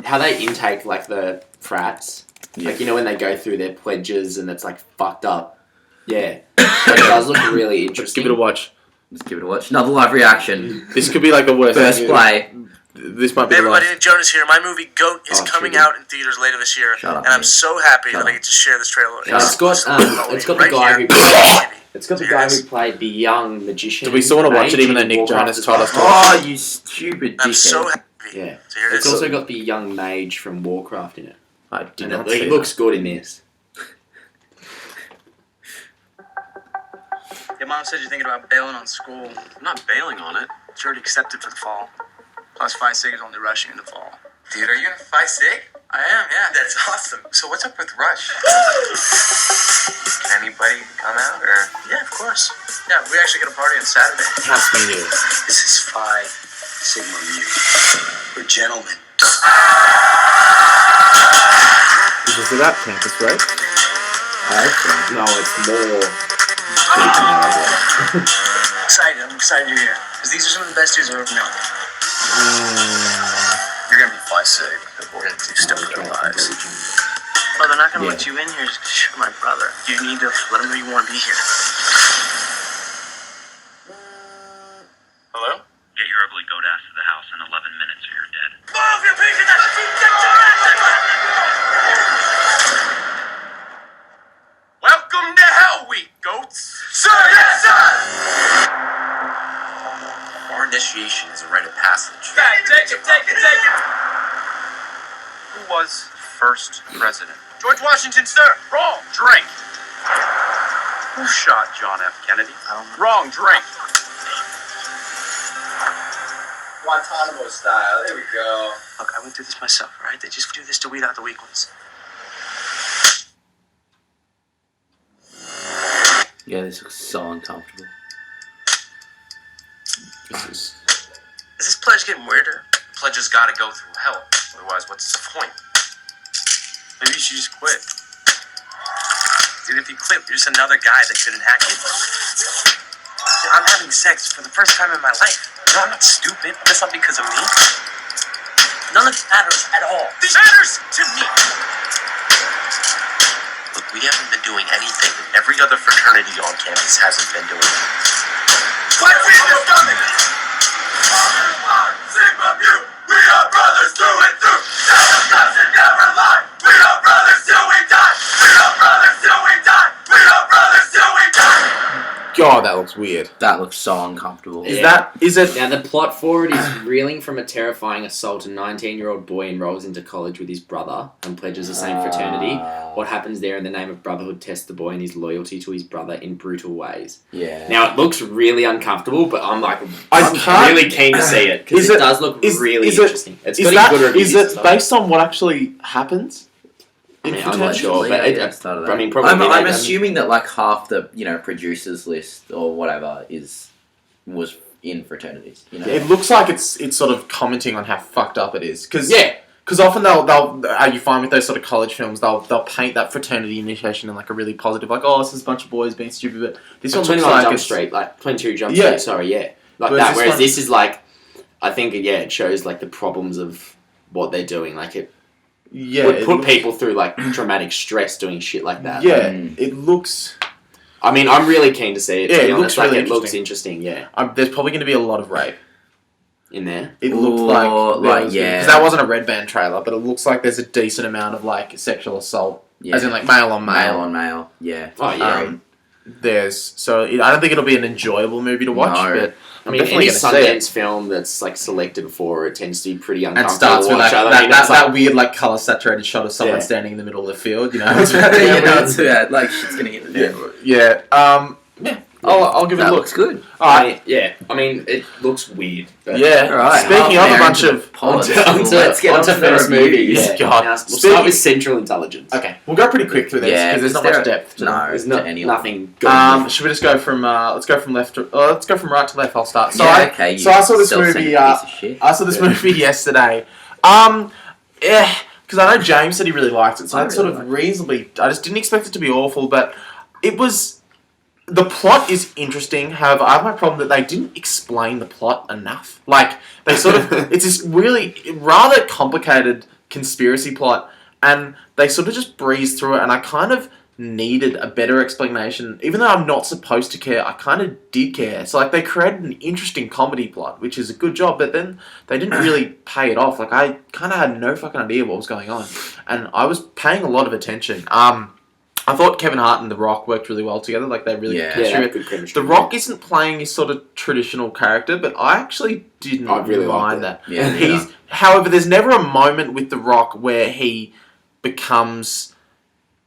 how they intake like the frats. Yeah. Like, you know, when they go through their pledges and it's like fucked up. Yeah. It does look really interesting. Give it a watch. Let's give it a watch. Another live reaction. This could be like the worst. First thing. play. This might be Hey the everybody, last. Jonas here. My movie Goat is Oh, coming true. out in theaters later this year, Shut up, and I'm mate. so happy Shut that I up. get to share this trailer. It's got the right guy here. who it's got the Here guy it is. who played the young magician. Do we still want to watch it mage even though in Nick Warcraft Jonas as told well? us to? Oh, you stupid I'm dickhead. so happy. Yeah. So here it It's is. also got the young mage from Warcraft in it. I did And not it see looks good in this. Your mom said you're thinking about bailing on school. I'm not bailing on it. It's already accepted for the fall. Plus, Phi Sig is only rushing in the fall. Dude, are you gonna Phi Sig? I am, yeah. That's awesome. So what's up with Rush? Can anybody come out, or? Yeah, of course. Yeah, we actually got a party on Saturday. Cast me here. This is Phi Sigma Mu. We're gentlemen. Is this about campus rape? No, it's more. I'm excited you're here. Because these are some of the best dudes I've ever met. You're gonna be Phi Sig. We're gonna do stuff with our lives. Well, they're not going to Yeah. let you in here just 'cause you're my brother. You need to let them know you want to be here. Hello? Get your ugly goat ass to the house in 11 minutes or you're dead. Move your pinky that Welcome to Hell Week, goats. Sir, yes, sir! Our initiation is a rite of passage. Take it. Who was first president? George Washington, sir. Wrong. Drink. Who shot John F. Kennedy? Wrong. Drink. Guantanamo style. There we go. Look, I went through this myself, all right? They just do this to weed out the weak ones. Yeah, this looks so uncomfortable. Is this pledge getting weirder? Pledges gotta go through hell. Otherwise, what's the point? Maybe you should just quit. Dude, if you quit, you're just another guy that couldn't hack it. I'm having sex for the first time in my life. No, I'm not stupid. That's not because of me. None of it matters at all. This matters to me. Look, we haven't been doing anything that every other fraternity on campus hasn't been doing. Let's read this coming! Sigma Mu, we are brothers through and through. Never cuss and never lie. We are brothers till we die. We are brothers till we die. We are brothers till we die. God, that looks weird. That looks so uncomfortable. Is it? Now, the plot for it is reeling from a terrifying assault. A 19-year-old boy enrolls into college with his brother and pledges the same fraternity. What happens there in the name of brotherhood tests the boy and his loyalty to his brother in brutal ways. Yeah. Now, it looks really uncomfortable, but I'm I can't- really keen to see it because Is it it- does look is- really is it- interesting. It's Is got that good reviews. is and it stuff. based on what actually happens? I in mean, I'm not fraternity? sure, but Yeah, start of that. I mean, probably. I'm they- assuming that like half the producers list or whatever was in fraternities. You know. It looks like it's sort of commenting on how fucked up it is. Cause, Yeah. Because often they'll are you find with those sort of college films they'll paint that fraternity initiation in like a really positive, like, oh, this is a bunch of boys being stupid, but this one looks 21 like Jump it's Street, like 22 Jump Yeah. Street. Sorry, yeah, like Whereas that. this Whereas one- this is like, I think it shows like the problems of what they're doing. Like it would it put looks- people through like traumatic stress doing shit like that. Yeah, Mm. it looks. I mean, I'm really keen to see it. To Yeah, be it honest. looks Like really it looks interesting. Yeah, There's probably going to be a lot of rape. in there. It looked Or, like yeah. because that wasn't a Red Band trailer, but it looks like there's a decent amount of like sexual assault, Yeah. as in like male on male on male. Yeah. Oh yeah. I don't think it'll be an enjoyable movie to watch, No. but I mean, definitely any gonna see it. Sundance film that's like selected for it tends to be pretty And uncomfortable starts to with watch. like, I mean, it's that weird like color saturated shot of someone Yeah. standing in the middle of the field, you know. Yeah, no, it's bad. Like shit's gonna hit the fan. Yeah. I'll give it That a look. looks good. Alright. I mean, it looks weird. But Yeah. Alright, Speaking half of a an bunch hour of Pods. Let's get on to the first reviews. movies. Yeah. God. Now, we'll Speaking- start with Central Intelligence. Okay, we'll go pretty quick through this Yeah, because there's not much depth to them. No, There's to any nothing good. Should we just go from let's go from left to let's go from right to left. I'll start. So Yeah, I okay, you so I saw this self-centered movie. piece of shit. I saw this movie yesterday. Because I know James said he really liked it, so I that's sort really of reasonably. I just didn't expect it to be awful, but it was. The plot is interesting. However, I have my problem that they didn't explain the plot enough. Like they sort of, it's this really rather complicated conspiracy plot, and they sort of just breeze through it. And I kind of needed a better explanation. Even though I'm not supposed to care, I kind of did care. So like they created an interesting comedy plot, which is a good job, but then they didn't really pay it off. Like I kind of had no fucking idea what was going on, and I was paying a lot of attention. I thought Kevin Hart and The Rock worked really well together. Like they really good chemistry. The Rock isn't playing his sort of traditional character, but I actually didn't really mind liked that. Yeah, However, there's never a moment with The Rock where he becomes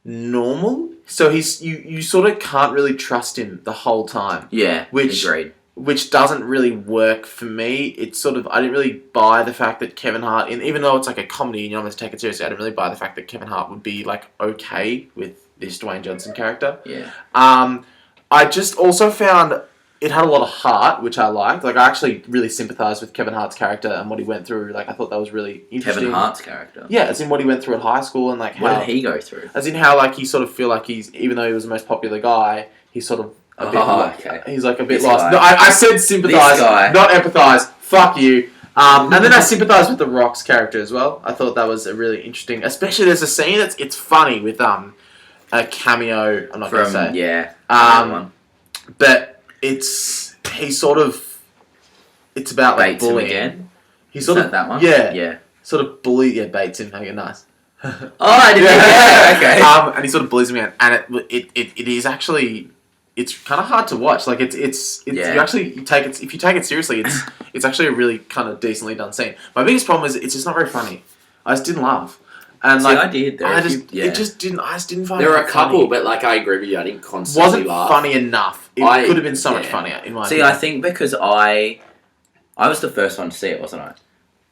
normal. So you sort of can't really trust him the whole time. Yeah, agreed. Which doesn't really work for me. It's sort of I didn't really buy the fact that Kevin Hart, even though it's like a comedy and you almost take it seriously, I didn't really buy the fact that Kevin Hart would be like okay with this Dwayne Johnson character. Yeah. I just also found it had a lot of heart, which I liked. Like I actually really sympathised with Kevin Hart's character and what he went through. Like I thought that was really interesting. Kevin Hart's character. Yeah, as in what he went through at high school and like how What did he go through? As in how like he sort of feel like even though he was the most popular guy, he's sort of a bit okay. He's like a bit This lost. guy. No, I said sympathise, not empathise. Fuck you. And then I sympathise with The Rock's character as well. I thought that was a really interesting, especially there's a scene it's funny with a cameo. I'm not going to say. But it's about like Bates him bullying. again. He sort of that one. Yeah. Sort of Bates him. Okay, nice. Oh, I didn't. Yeah, okay. And he sort of bullies him again, and it is actually. It's kind of hard to watch. Like it's you actually take it if you take it seriously. It's actually a really kind of decently done scene. My biggest problem is it's just not very funny. I just didn't laugh, and I just didn't find. There were it a couple, funny. but like I agree with you. I didn't constantly Wasn't laugh. funny enough. It could have been so much funnier in my opinion. I think because I was the first one to see it, wasn't I?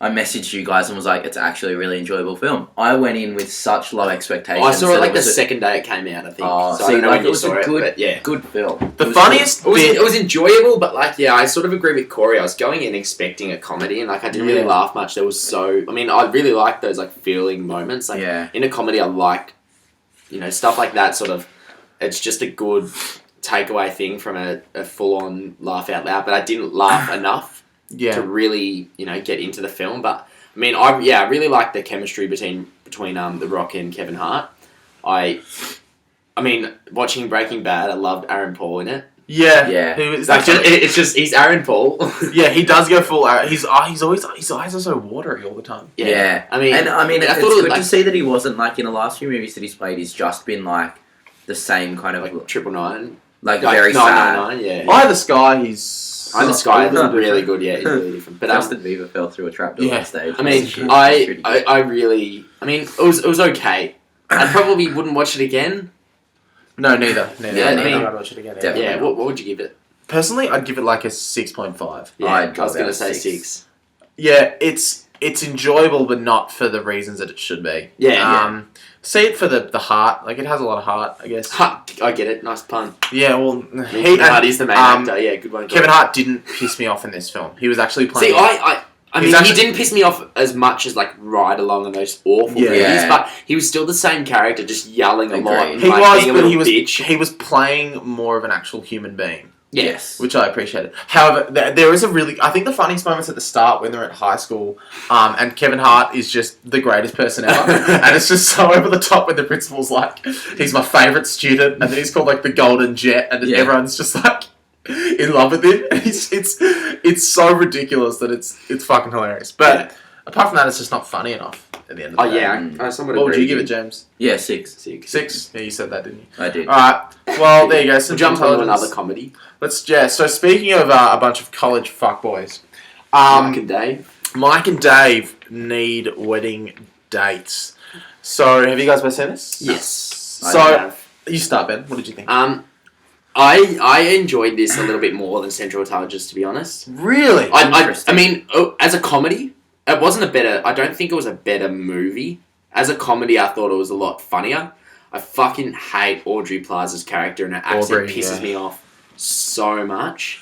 I messaged you guys and was like, it's actually a really enjoyable film. I went in with such low expectations. I saw it like the second day it came out, I think. Oh, so I don't know when it you was saw a it, but yeah. good film. The funniest bit... It was enjoyable, but like, yeah, I sort of agree with Corey. I was going in expecting a comedy and like I didn't really laugh much. There was I really liked those like feeling moments. Like in a comedy I like, stuff like that sort of, it's just a good takeaway thing from a full-on laugh out loud, but I didn't laugh enough to really, get into the film. But I mean, I really liked the chemistry between The Rock and Kevin Hart. I mean, watching Breaking Bad, I loved Aaron Paul in it. Yeah. It's just he's Aaron Paul. Yeah, he does go full Aaron. His eyes are so watery all the time. Yeah. I mean, it's good to see that he wasn't like in the last few movies that he's played. He's just been like the same kind of like 999. Like very sad. 999, yeah. Eye of the Sky, he's really good. Yeah, he's really different. But Justin Bieber fell through a trapdoor on stage. I mean, I really. I mean, it was okay. I probably wouldn't watch it again. No, neither. Yeah, I'd watch it again. Yeah. What would you give it? Personally, I'd give it like a 6.5. Yeah, I was going to say 6. Yeah, it's enjoyable, but not for the reasons that it should be. Yeah. See it for the heart. Like, it has a lot of heart, I guess. I get it. Nice pun. Yeah, well... Kevin Hart is the main actor. Yeah, good one. Kevin Hart didn't piss me off in this film. He was actually playing... See, he didn't piss me off as much as, like, Ride Along in those awful movies, but he was still the same character, just yelling a lot. He was playing more of an actual human being. Yes. Which I appreciated. However, there is I think the funniest moments at the start when they're at high school, and Kevin Hart is just the greatest person ever. And it's just so over the top when the principal's like, he's my favourite student, and then he's called like the Golden Jet, and then everyone's just like in love with him. And it's so ridiculous that it's fucking hilarious. But apart from that, it's just not funny enough at the end of the day. What would you give it, James? Yeah, 6. 6? Yeah, you said that, didn't you? I did. Alright, well, there you go. We'll jump on to another comedy. So speaking of a bunch of college fuckboys, Mike and Dave need wedding dates. So, have you guys both seen this? Yes. So, you start, Ben. What did you think? I enjoyed this a little bit more than Central Intelligence, to be honest. Really? I mean, as a comedy, it wasn't a better... I don't think it was a better movie. As a comedy, I thought it was a lot funnier. I fucking hate Audrey Plaza's character, and her accent pisses me off so much.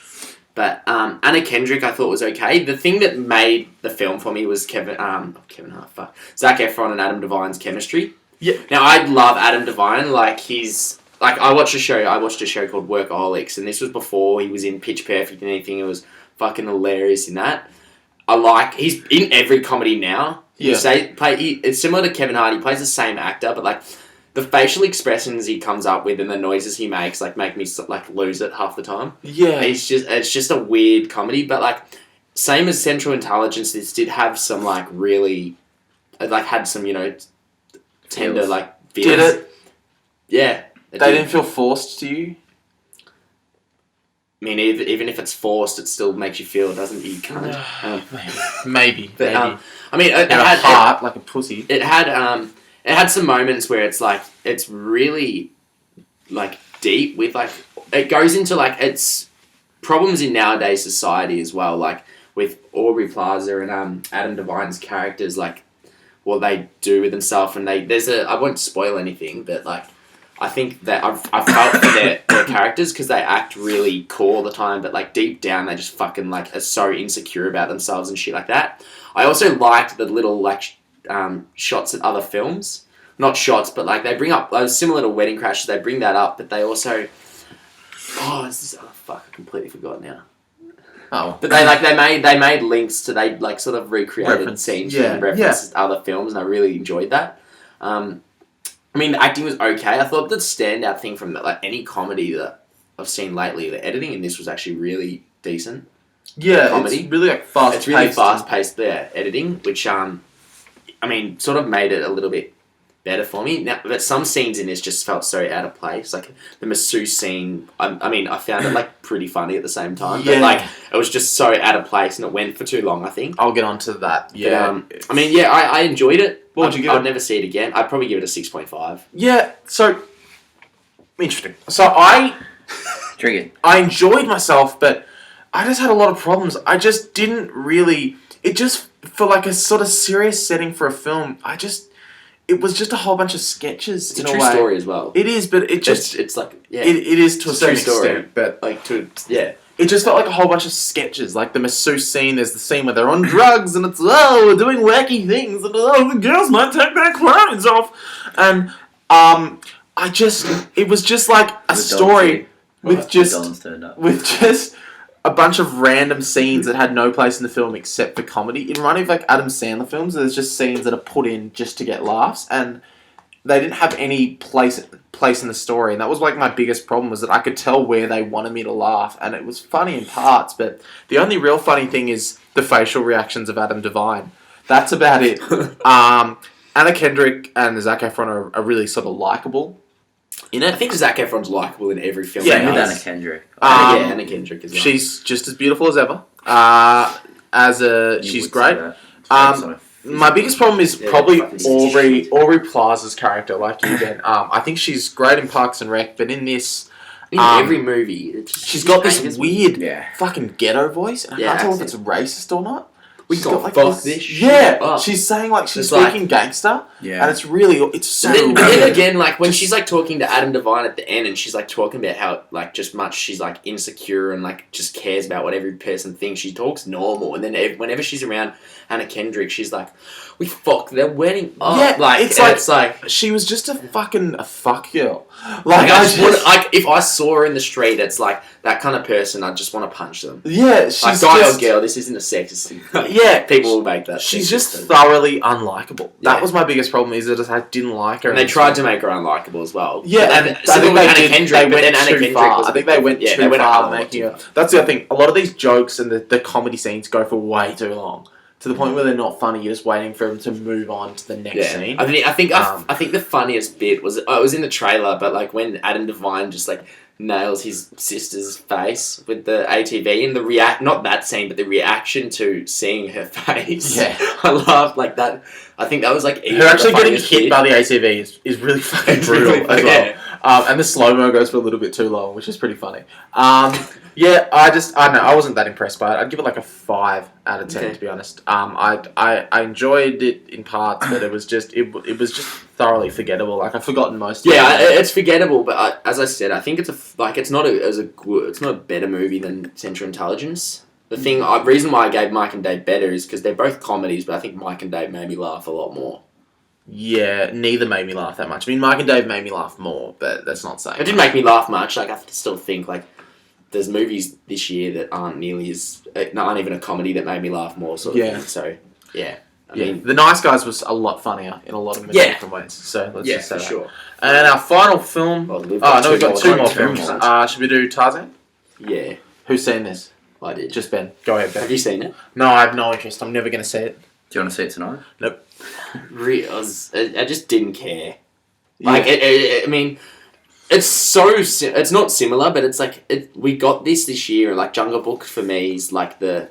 But Anna Kendrick, I thought was okay. The thing that made the film for me was Zac Efron and Adam Devine's chemistry. Yeah. Now, I love Adam Devine. I watched a show called Workaholics, and this was before he was in Pitch Perfect and anything. It was fucking hilarious in that. He's in every comedy now. Yeah. It's similar to Kevin Hart. He plays the same actor, but like the facial expressions he comes up with and the noises he makes like make me like lose it half the time. Yeah. It's just a weird comedy, but like same as Central Intelligence, this did have some like really like had some, you know, tender Feels. like feels. Did it? Yeah. They did. didn't feel forced to you? I mean, even if it's forced, it still makes you feel, doesn't it? You can't. Maybe. But, maybe. I mean, it You're had a heart like a pussy. It had some moments where it's like it's really like deep with like it goes into like it's problems in nowadays society as well, like with Aubrey Plaza and Adam Devine's characters, like what they do with themselves, and I won't spoil anything, but like I think that I felt for their characters because they act really cool all the time, but like deep down they just fucking like are so insecure about themselves and shit like that. I also liked the little like shots at other films, not shots, but like they bring up similar to Wedding Crashers. They bring that up, but they also I completely forgot now. Oh, But they made links to they like sort of recreated Reference. scenes Yeah, and references to other films, and I really enjoyed that. I mean, the acting was okay. I thought the standout thing from like any comedy that I've seen lately, the editing in this was actually really decent. yeah, comedy. it's really like fast. It's really fast paced there, editing, which I mean, sort of made it a little bit better for me. Now, but some scenes in this just felt so out of place. Like the masseuse scene, I mean, I found it like pretty funny at the same time. Yeah. But like it was just so out of place, and it went for too long, I think. I'll get onto that. Yeah. But, I mean, yeah, I enjoyed it. What would you give I'd it? never see it again. I'd probably give it a 6.5. Yeah. So interesting. So I Triggered. enjoyed myself, but I just had a lot of problems. I just didn't really. It just for like a sort of serious setting for a film. It was just a whole bunch of sketches. It's a in true way. story as well. It is, but it just It's like yeah, it is to a It's a true certain story. extent, but like to yeah. it just felt like a whole bunch of sketches. Like the masseuse scene, there's the scene where they're on drugs and it's, we're doing wacky things and the girls might take their clothes off. And it was just like a story with Don's turned up. just a bunch of random scenes that had no place in the film except for comedy. In running like Adam Sandler films, there's just scenes that are put in just to get laughs, and they didn't have any place in the story, and that was like my biggest problem, was that I could tell where they wanted me to laugh, and it was funny in parts, but the only real funny thing is the facial reactions of Adam Devine. That's about it. Anna Kendrick and Zac Efron are really sort of likable in I it. think Zac Efron's likable in every film. Yeah, he With does. Anna Kendrick. Yeah, Anna Kendrick as well. She's just as beautiful as ever. You She's would great. say that. My biggest problem is Yeah, probably fucking Aubrey Plaza's character, like you, Ben. I think she's great in Parks and Rec, but in this, in every movie, it just, she's got this angers me. weird Yeah. fucking ghetto voice, and I Yeah, can't tell if accent. it's racist or not. We She's got got, fuck this shit Yeah, up. she's saying like she's It's like- speaking gangster, Yeah. and it's so. But then weird. again, like when she's like talking to Adam Devine at the end, and she's like talking about how like just much she's like insecure and like just cares about what every person thinks. She talks normal, and then whenever she's around Anna Kendrick, she's like, "We fucked their wedding up." Yeah, like it's it's like- like she was just a fuck girl. like I just want like if I saw her in the street, it's like that kind of person. I just want to punch them. yeah, she's Like guy just, or girl, this isn't a sexist thing. Yeah, People will make that. she's sexist just thing. thoroughly unlikable. That Yeah. was my biggest problem. Is that I didn't like her. And they tried to make her unlikable as well. Yeah, But and then- I similar think with they Anna did. Kendrick, They but went then Anna too Kendrick far. was I think they went yeah, too they went far a lot making too her. That's the other thing. A lot of these jokes and the comedy scenes go for way too long, to the point where they're not funny. You're just waiting for them to move on to the next scene. I think Um, the funniest bit was it was in the trailer, but like when Adam Devine just like nails his sister's face with the ATV and the not that scene, but the reaction to seeing her face. Yeah. I laughed like that. I think that was like Her actually the getting funniest hit bit. by the ATV is really fucking It's brutal really as funny, well. And the slow mo goes for a little bit too long, which is pretty funny. Yeah, I don't know. I wasn't that impressed by it. I'd give it like a 5 out of 10 Okay. to be honest. I enjoyed it in parts, but it was just thoroughly forgettable. Like I've forgotten most. of Yeah, it. it's forgettable, but as I said, I think it's not a better movie than Central Intelligence. The reason why I gave Mike and Dave better is because they're both comedies, but I think Mike and Dave made me laugh a lot more. Yeah, neither made me laugh that much. I mean, Mike and Dave made me laugh more, but that's not saying. It didn't make me laugh much. Like I still think like there's movies this year that aren't even a comedy that made me laugh more. Sort of Yeah. thing. So yeah. I mean, The Nice Guys was a lot funnier in a lot of many Yeah. different ways. So let's yeah, just say for that. sure. And our final film. Well, we've Oh no, we've got two more Two films. more. Should we do Tarzan? Yeah, Who's seen this? I did. Just Ben. Go ahead, Ben. Have you seen it? No, I have no interest. I'm never going to see it. Do you want to see it tonight? I just didn't care. Like, I mean, it's so it's not similar, but it's like we got this year. Like Jungle Book for me is like the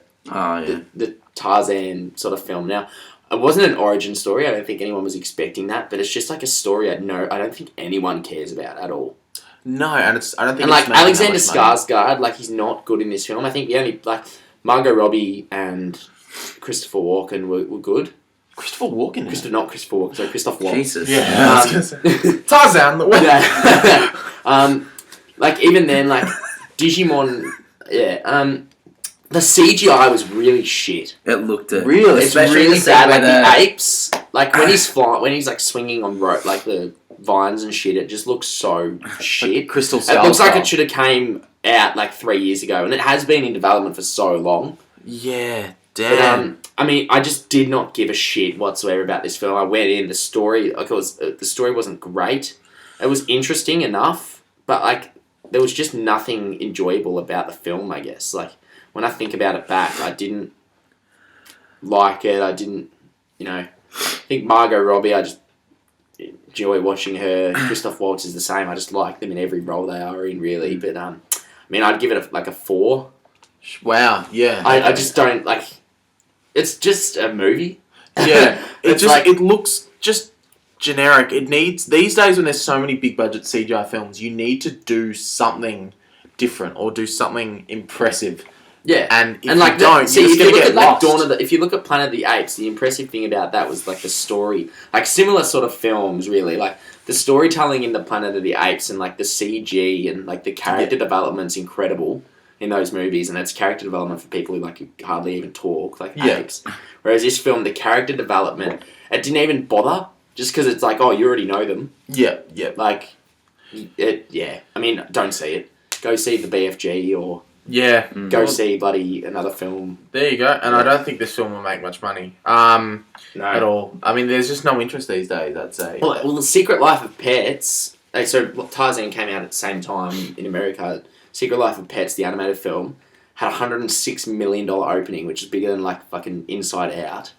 Tarzan sort of film. Now, it wasn't an origin story. I don't think anyone was expecting that, but it's just like a story I don't think anyone cares about at all. No, and I don't think. And it's like making Alexander that much money. Skarsgård, like he's not good in this film. I think the only like Margot Robbie and Christopher Walken were good. Christopher Walken. Not Christopher Walken, sorry, Christoph Waltz. Jesus. Yeah, I was gonna say. Tarzan. Yeah. Like even then, like Digimon. Yeah. The CGI was really shit. It looked it. Really? It's Especially really the scene bad. Like where the apes, like when he's flying, when he's like swinging on rope, like the vines and shit. It just looks so shit. Crystal It Skull looks like style. it should have came out like 3 years ago, and it has been in development for so long. Yeah. But, Damn. I mean, I just did not give a shit whatsoever about this film. I went in, the story, like the story wasn't great. It was interesting enough, but like there was just nothing enjoyable about the film. I guess like when I think about it back, I didn't like it. I didn't, I think Margot Robbie. I just enjoy watching her. Christoph Waltz is the same. I just like them in every role they are in, really. But I mean, I'd give it a 4. Wow. Yeah. I just don't like. It's just a movie. Yeah. It's like- it looks just generic. It needs these days when there's so many big budget CGI films, you need to do something different or do something impressive. Yeah, And if like you don't, if you're you just gonna look get at like lost. if you look at Planet of the Apes, the impressive thing about that was like the story, like similar sort of films, really, like the storytelling in the Planet of the Apes and like the CG and like the character development's incredible in those movies, and it's character development for people who like hardly even talk, like apes. Whereas this film, the character development, it didn't even bother, just because it's like, oh, you already know them. Yeah. Yeah. Like, yeah. I mean, don't see it. Go see the BFG or Yeah. go see bloody another film. There you go. And I don't think this film will make much money. At all. I mean, there's just no interest these days, I'd say. Well, The Secret Life of Pets. So Tarzan came out at the same time in America. Secret Life of Pets, the animated film, had $106 million opening, which is bigger than like fucking Inside Out.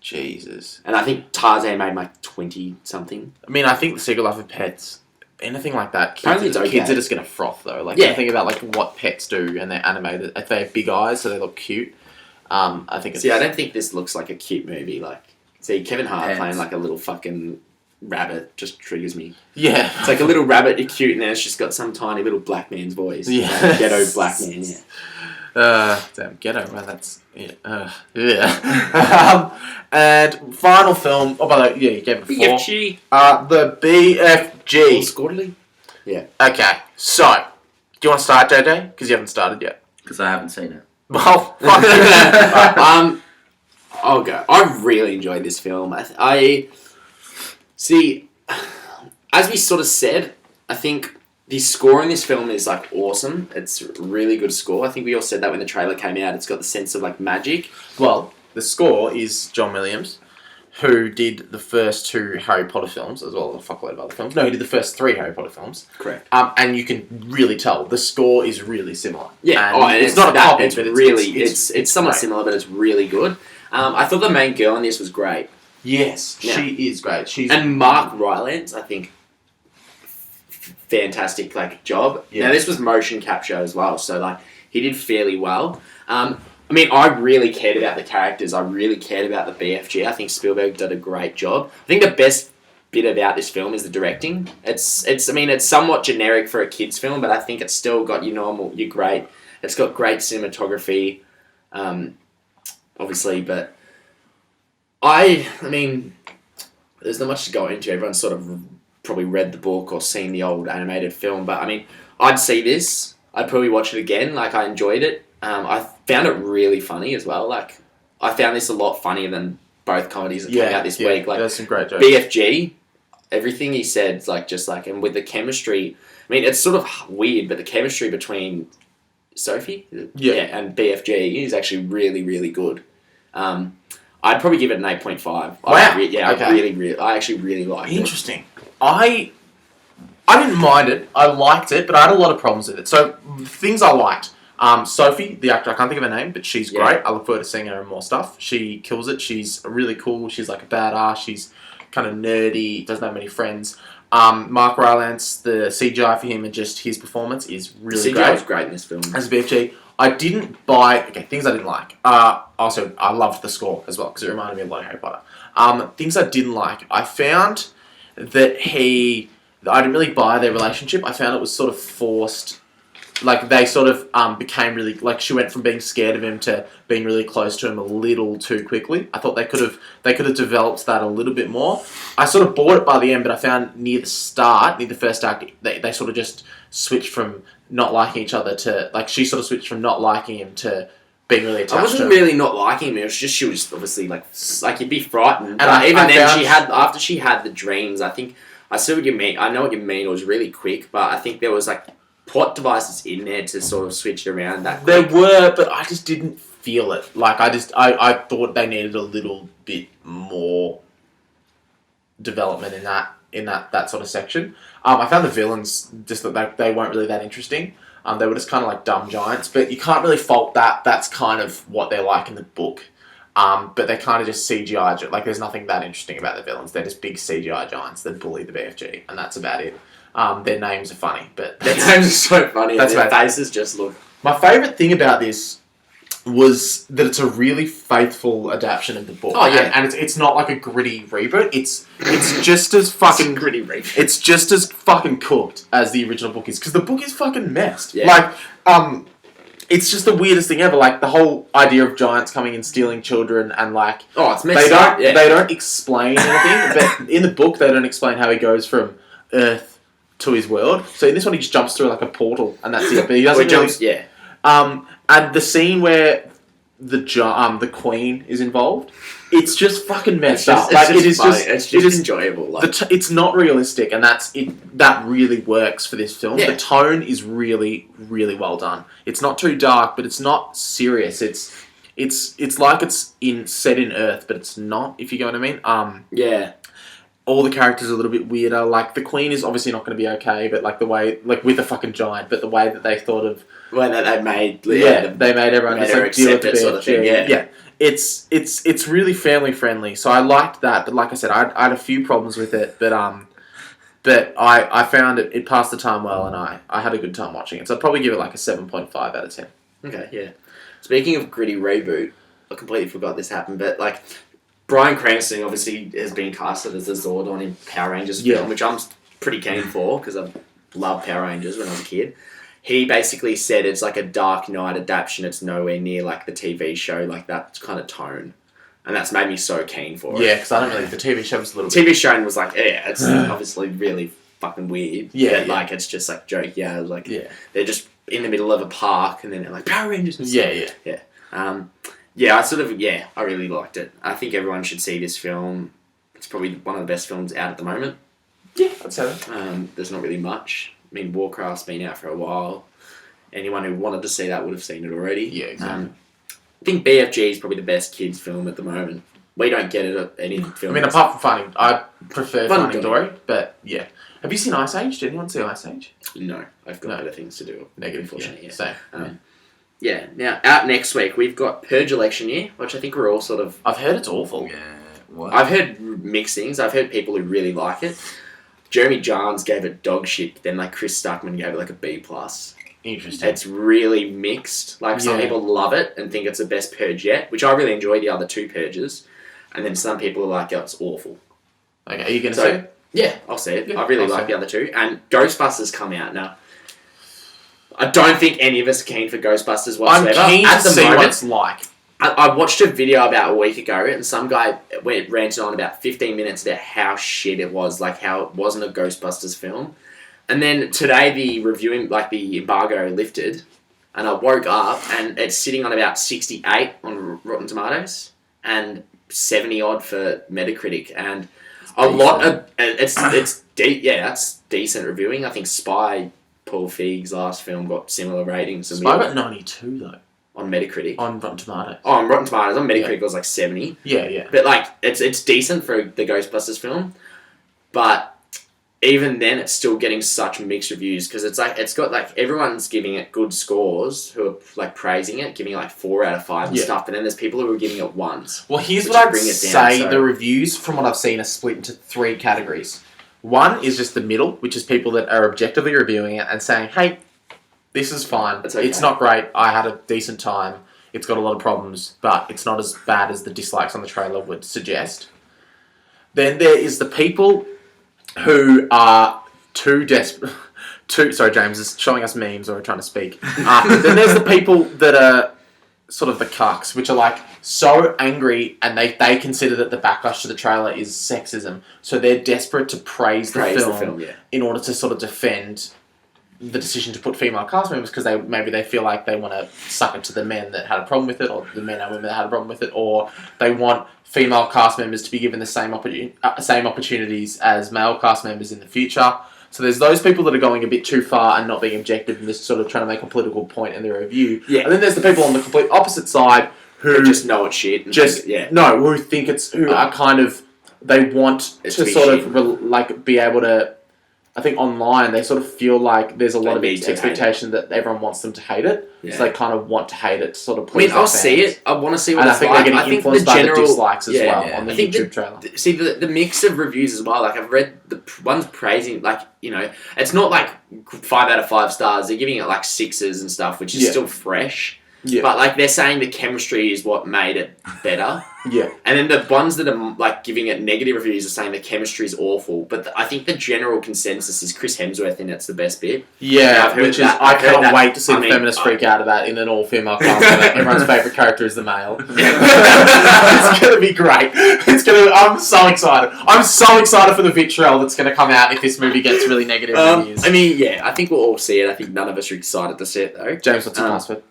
Jesus. And I think Tarzan made like 20 something. I mean, I think The Secret Life of Pets, anything like that, Apparently it's okay. kids are just going to froth, though. Like, Yeah. think about like what pets do, and they're animated. If they have big eyes, so they look cute. I think it's... See, I don't think this looks like a cute movie. Like, see, Kevin Hart Pets. playing like a little fucking rabbit just triggers me. Yeah. It's like a little rabbit, it's cute, and then it's just got some tiny little black man's voice. Yeah. Like, ghetto black man, yeah. Damn, ghetto, man, that's... Yeah. And final film... Oh, by the way, yeah, you gave it 4. BFG. The BFG. Squadly? Yeah. Okay, so... Do you want to start, JJ? Because you haven't started yet. Because I haven't seen it. Well, fuck you. I'll go. I really enjoyed this film. I see, as we sort of said, I think the score in this film is like awesome. It's a really good score. I think we all said that when the trailer came out. It's got the sense of like magic. Well, the score is John Williams, who did the first 2 Harry Potter films, as well as a fuckload of other films. No, he did the first 3 Harry Potter films. Correct. And you can really tell the score is really similar. Yeah, and it's not a copy, it's but it's somewhat great. similar, but it's really good. I thought the main girl in this was great. Yes, Yeah. she is great. She's And Mark Rylance, I think, fantastic like job. Yeah. Now this was motion capture as well, so like he did fairly well. I mean, I really cared about the characters. I really cared about the BFG. I think Spielberg did a great job. I think the best bit about this film is the directing. It's somewhat generic for a kids film, but I think it's still got your great. It's got great cinematography, obviously, but I mean, there's not much to go into. Everyone's sort of probably read the book or seen the old animated film, but I mean, I'd see this. I'd probably watch it again. Like, I enjoyed it. I found it really funny as well. Like, I found this a lot funnier than both comedies that came out this week. Like, there's some great jokes. BFG, everything he said, like, just like, and with the chemistry, I mean, it's sort of weird, but the chemistry between Sophie and BFG is actually really, really good. I'd probably give it an 8.5. Wow. I Okay. I actually really liked it. Interesting. I didn't mind it. I liked it, but I had a lot of problems with it. So things I liked. Sophie, the actor, I can't think of her name, but she's Yeah. great. I look forward to seeing her in more stuff. She kills it. She's really cool. She's like a badass. She's kind of nerdy. Doesn't have many friends. Mark Rylance, the CGI for him and just his performance is really CGI great. was great in this film. As a BFG, I didn't buy... Okay, things I didn't like. Also, I loved the score as well, because it reminded me a lot of Harry Potter. Things I didn't like. I found that I didn't really buy their relationship. I found it was sort of forced. Like, they sort of became really... Like, she went from being scared of him to being really close to him a little too quickly. I thought they could have developed that a little bit more. I sort of bought it by the end, but I found near the first act, they sort of just switched from not liking each other to... Like, she sort of switched from not liking him to being really attached I to wasn't him. really not liking him. It was just she was obviously like you'd be frightened. And But I even then, found- after she had the dreams. I think I see what you mean. I know what you mean. It was really quick, but I think there was like plot devices in there to sort of switch it around that There quick. were, but I just didn't feel it. Like, I thought they needed a little bit more development in that sort of section. I found the villains just that they weren't really that interesting. They were just kind of like dumb giants, but you can't really fault that. That's kind of what they're like in the book. But they're kind of just CGI. Like, there's nothing that interesting about the villains. They're just big CGI giants that bully the BFG, and that's about it. Their names are funny, but Their names are so funny. That's Their right. faces just look. My favourite thing about this was that it's a really faithful adaptation of the book. Oh, yeah. and it's not like a gritty reboot. It's just as fucking Gritty reef. It's just as fucking cooked as the original book is, because the book is fucking messed. Yeah. Like, it's just the weirdest thing ever. Like, the whole idea of giants coming and stealing children, and like Oh, it's messed up. Yeah. they don't explain anything. But in the book, they don't explain how he goes from Earth to his world. So in this one, he just jumps through like a portal, and that's it. But he doesn't really. Yeah. And the scene where the Queen is involved, it's just fucking messed up. Like, it is funny. just It's it just is enjoyable. Like, it's not realistic, and that's it. That really works for this film. Yeah. The tone is really, really well done. It's not too dark, but it's not serious. It's like it's set in Earth, but it's not. If you get what I mean. yeah. All the characters are a little bit weirder. Like, the Queen is obviously not going to be okay, but like the way, like with a fucking giant, but the way that they thought of. When they made They made everyone made just her like deal with accept the it sort of thing, yeah. yeah. It's really family friendly, so I liked that. But like I said, I had a few problems with it, but I found it passed the time well, and I had a good time watching it. So I'd probably give it like a 7.5 out of 10. Okay, yeah. Speaking of gritty reboot, I completely forgot this happened, but like Bryan Cranston obviously has been casted as the Zordon in Power Rangers Yeah. film, which I'm pretty keen for because I loved Power Rangers when I was a kid. He basically said it's like a Dark Knight adaptation. It's nowhere near like the TV show, like that kind of tone, and that's made me so keen for it. Yeah, because I don't really. The TV show was a little. TV show was like, yeah, it's obviously really fucking weird. Yeah, but, yeah. like it's just like joke. Yeah, like Yeah. they're just in the middle of a park, and then they're like Power Rangers. And stuff. Yeah. I really liked it. I think everyone should see this film. It's probably one of the best films out at the moment. Yeah, I'd say that. There's not really much. I mean, Warcraft's been out for a while. Anyone who wanted to see that would have seen it already. Yeah, exactly. I think BFG is probably the best kids film at the moment. We don't get it at any film. I mean, apart from Finding, I prefer Finding Finding Dory, but yeah. Have you seen Ice Age? Did anyone see Ice Age? No, I've got No. better things to do. Negative, Unfortunately, yeah. Same. Yeah. Now, out next week, we've got Purge Election Year, which I think we're all sort of... I've heard it's awful. Yeah. What? I've heard mixed things. I've heard people who really like it. Jeremy Jahns gave it dog shit, then like Chris Stuckman gave it like a B+. Interesting. It's really mixed. Like, some Yeah. people love it and think it's the best Purge yet, which I really enjoy the other two Purges. And then some people are like, oh, it's awful. Okay, are you going to So- see it? Yeah, I'll see it. Yeah, I really I'll like see the other two. And Ghostbusters come out now. I don't think any of us are keen for Ghostbusters I'm whatsoever. keen At to the see what moment, it's like. I watched a video about a week ago, and some guy ranted on about 15 minutes about how shit it was, like how it wasn't a Ghostbusters film. And then today the embargo lifted, and I woke up and it's sitting on about 68 on Rotten Tomatoes and 70 odd for Metacritic, and that's decent reviewing. I think Spy, Paul Feig's last film, got similar ratings. And Spy got 92 though. on Metacritic. On Rotten Tomatoes. Oh, on Rotten Tomatoes. On Metacritic it was like 70. Yeah. But like it's decent for the Ghostbusters film, but even then it's still getting such mixed reviews because it's got like everyone's giving it good scores who are like praising it, giving it like 4 out of 5 and stuff, but then there's people who are giving it 1s. Well, here's which what I'd bring it say. down, so- The reviews, from what I've seen, are split into 3 categories. One is just the middle, which is people that are objectively reviewing it and saying, hey, this is fine. It's okay. It's not great. I had a decent time. It's got a lot of problems, but it's not as bad as the dislikes on the trailer would suggest. Then there is the people who are too desperate. Sorry, James is showing us memes or trying to speak. Then there's the people that are sort of the cucks, which are like so angry and they consider that the backlash to the trailer is sexism. So they're desperate to praise the film in order to sort of defend the decision to put female cast members because they feel like they want to suck it to the men that had a problem with it, or the men and women that had a problem with it, or they want female cast members to be given the same opportunities as male cast members in the future. So there's those people that are going a bit too far and not being objective and just sort of trying to make a political point in their review. Yeah. And then there's the people on the complete opposite side who just know it's shit. And who think it's who are kind of they want to sort of be able to. I think online they sort of feel like there's a lot of expectation that everyone wants them to hate it, so they kind of want to hate it to sort of please I'll see it. I want to see what and it's I think like. they're getting influenced by the dislikes as well on the YouTube trailer. See the mix of reviews as well. Like I've read the ones praising, like it's not like 5 out of 5 stars. They're giving it like 6s and stuff, which is still fresh. Yeah. But like they're saying the chemistry is what made it better. Yeah. And then the ones that are like giving it negative reviews are saying the chemistry is awful. But I think the general consensus is Chris Hemsworth and that's the best bit. Yeah, I cannot wait to see the feminists freak out about in an all-female cast. Everyone's favourite character is the male. It's going to be great. I'm so excited. I'm so excited for the vitriol that's going to come out if this movie gets really negative reviews. I mean, yeah, I think we'll all see it. I think none of us are excited to see it though. James, what's your password?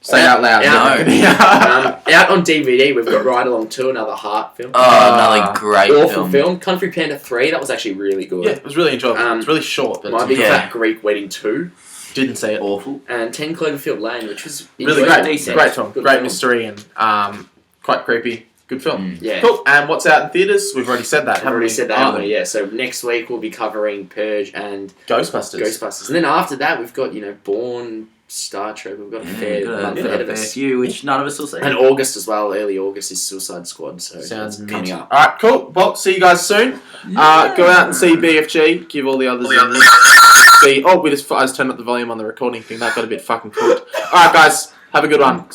Say it out loud. Out on DVD, we've got Ride Along 2, another heart film. Another great awful film. Kung Fu Panda 3, that was actually really good. Yeah, it was really enjoyable. It's really short. But My Big Fat Greek Wedding 2. Didn't say it. Awful. And 10 Cloverfield Lane, which was really great. Decent. Great film. Great mystery and quite creepy. Good film. Yeah. Cool. And what's out in theatres? We've already said that. Haven't we? Yeah. So next week we'll be covering Purge and Ghostbusters. And then after that we've got, Bourne, Star Trek. We've got a fair month ahead of us. Few, which none of us will see. And August as well. Early August is Suicide Squad. So sounds coming up. All right, cool. Well, see you guys soon. Go out and see BFG. Give all the others see. Oh, I just turned up the volume on the recording thing. That got a bit fucking cooked. All right, guys. Have a good one.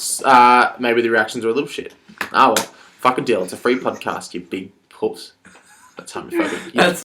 Maybe the reactions are a little shit. Oh well. Fucking deal. It's a free podcast. You big puss. That's homophobic.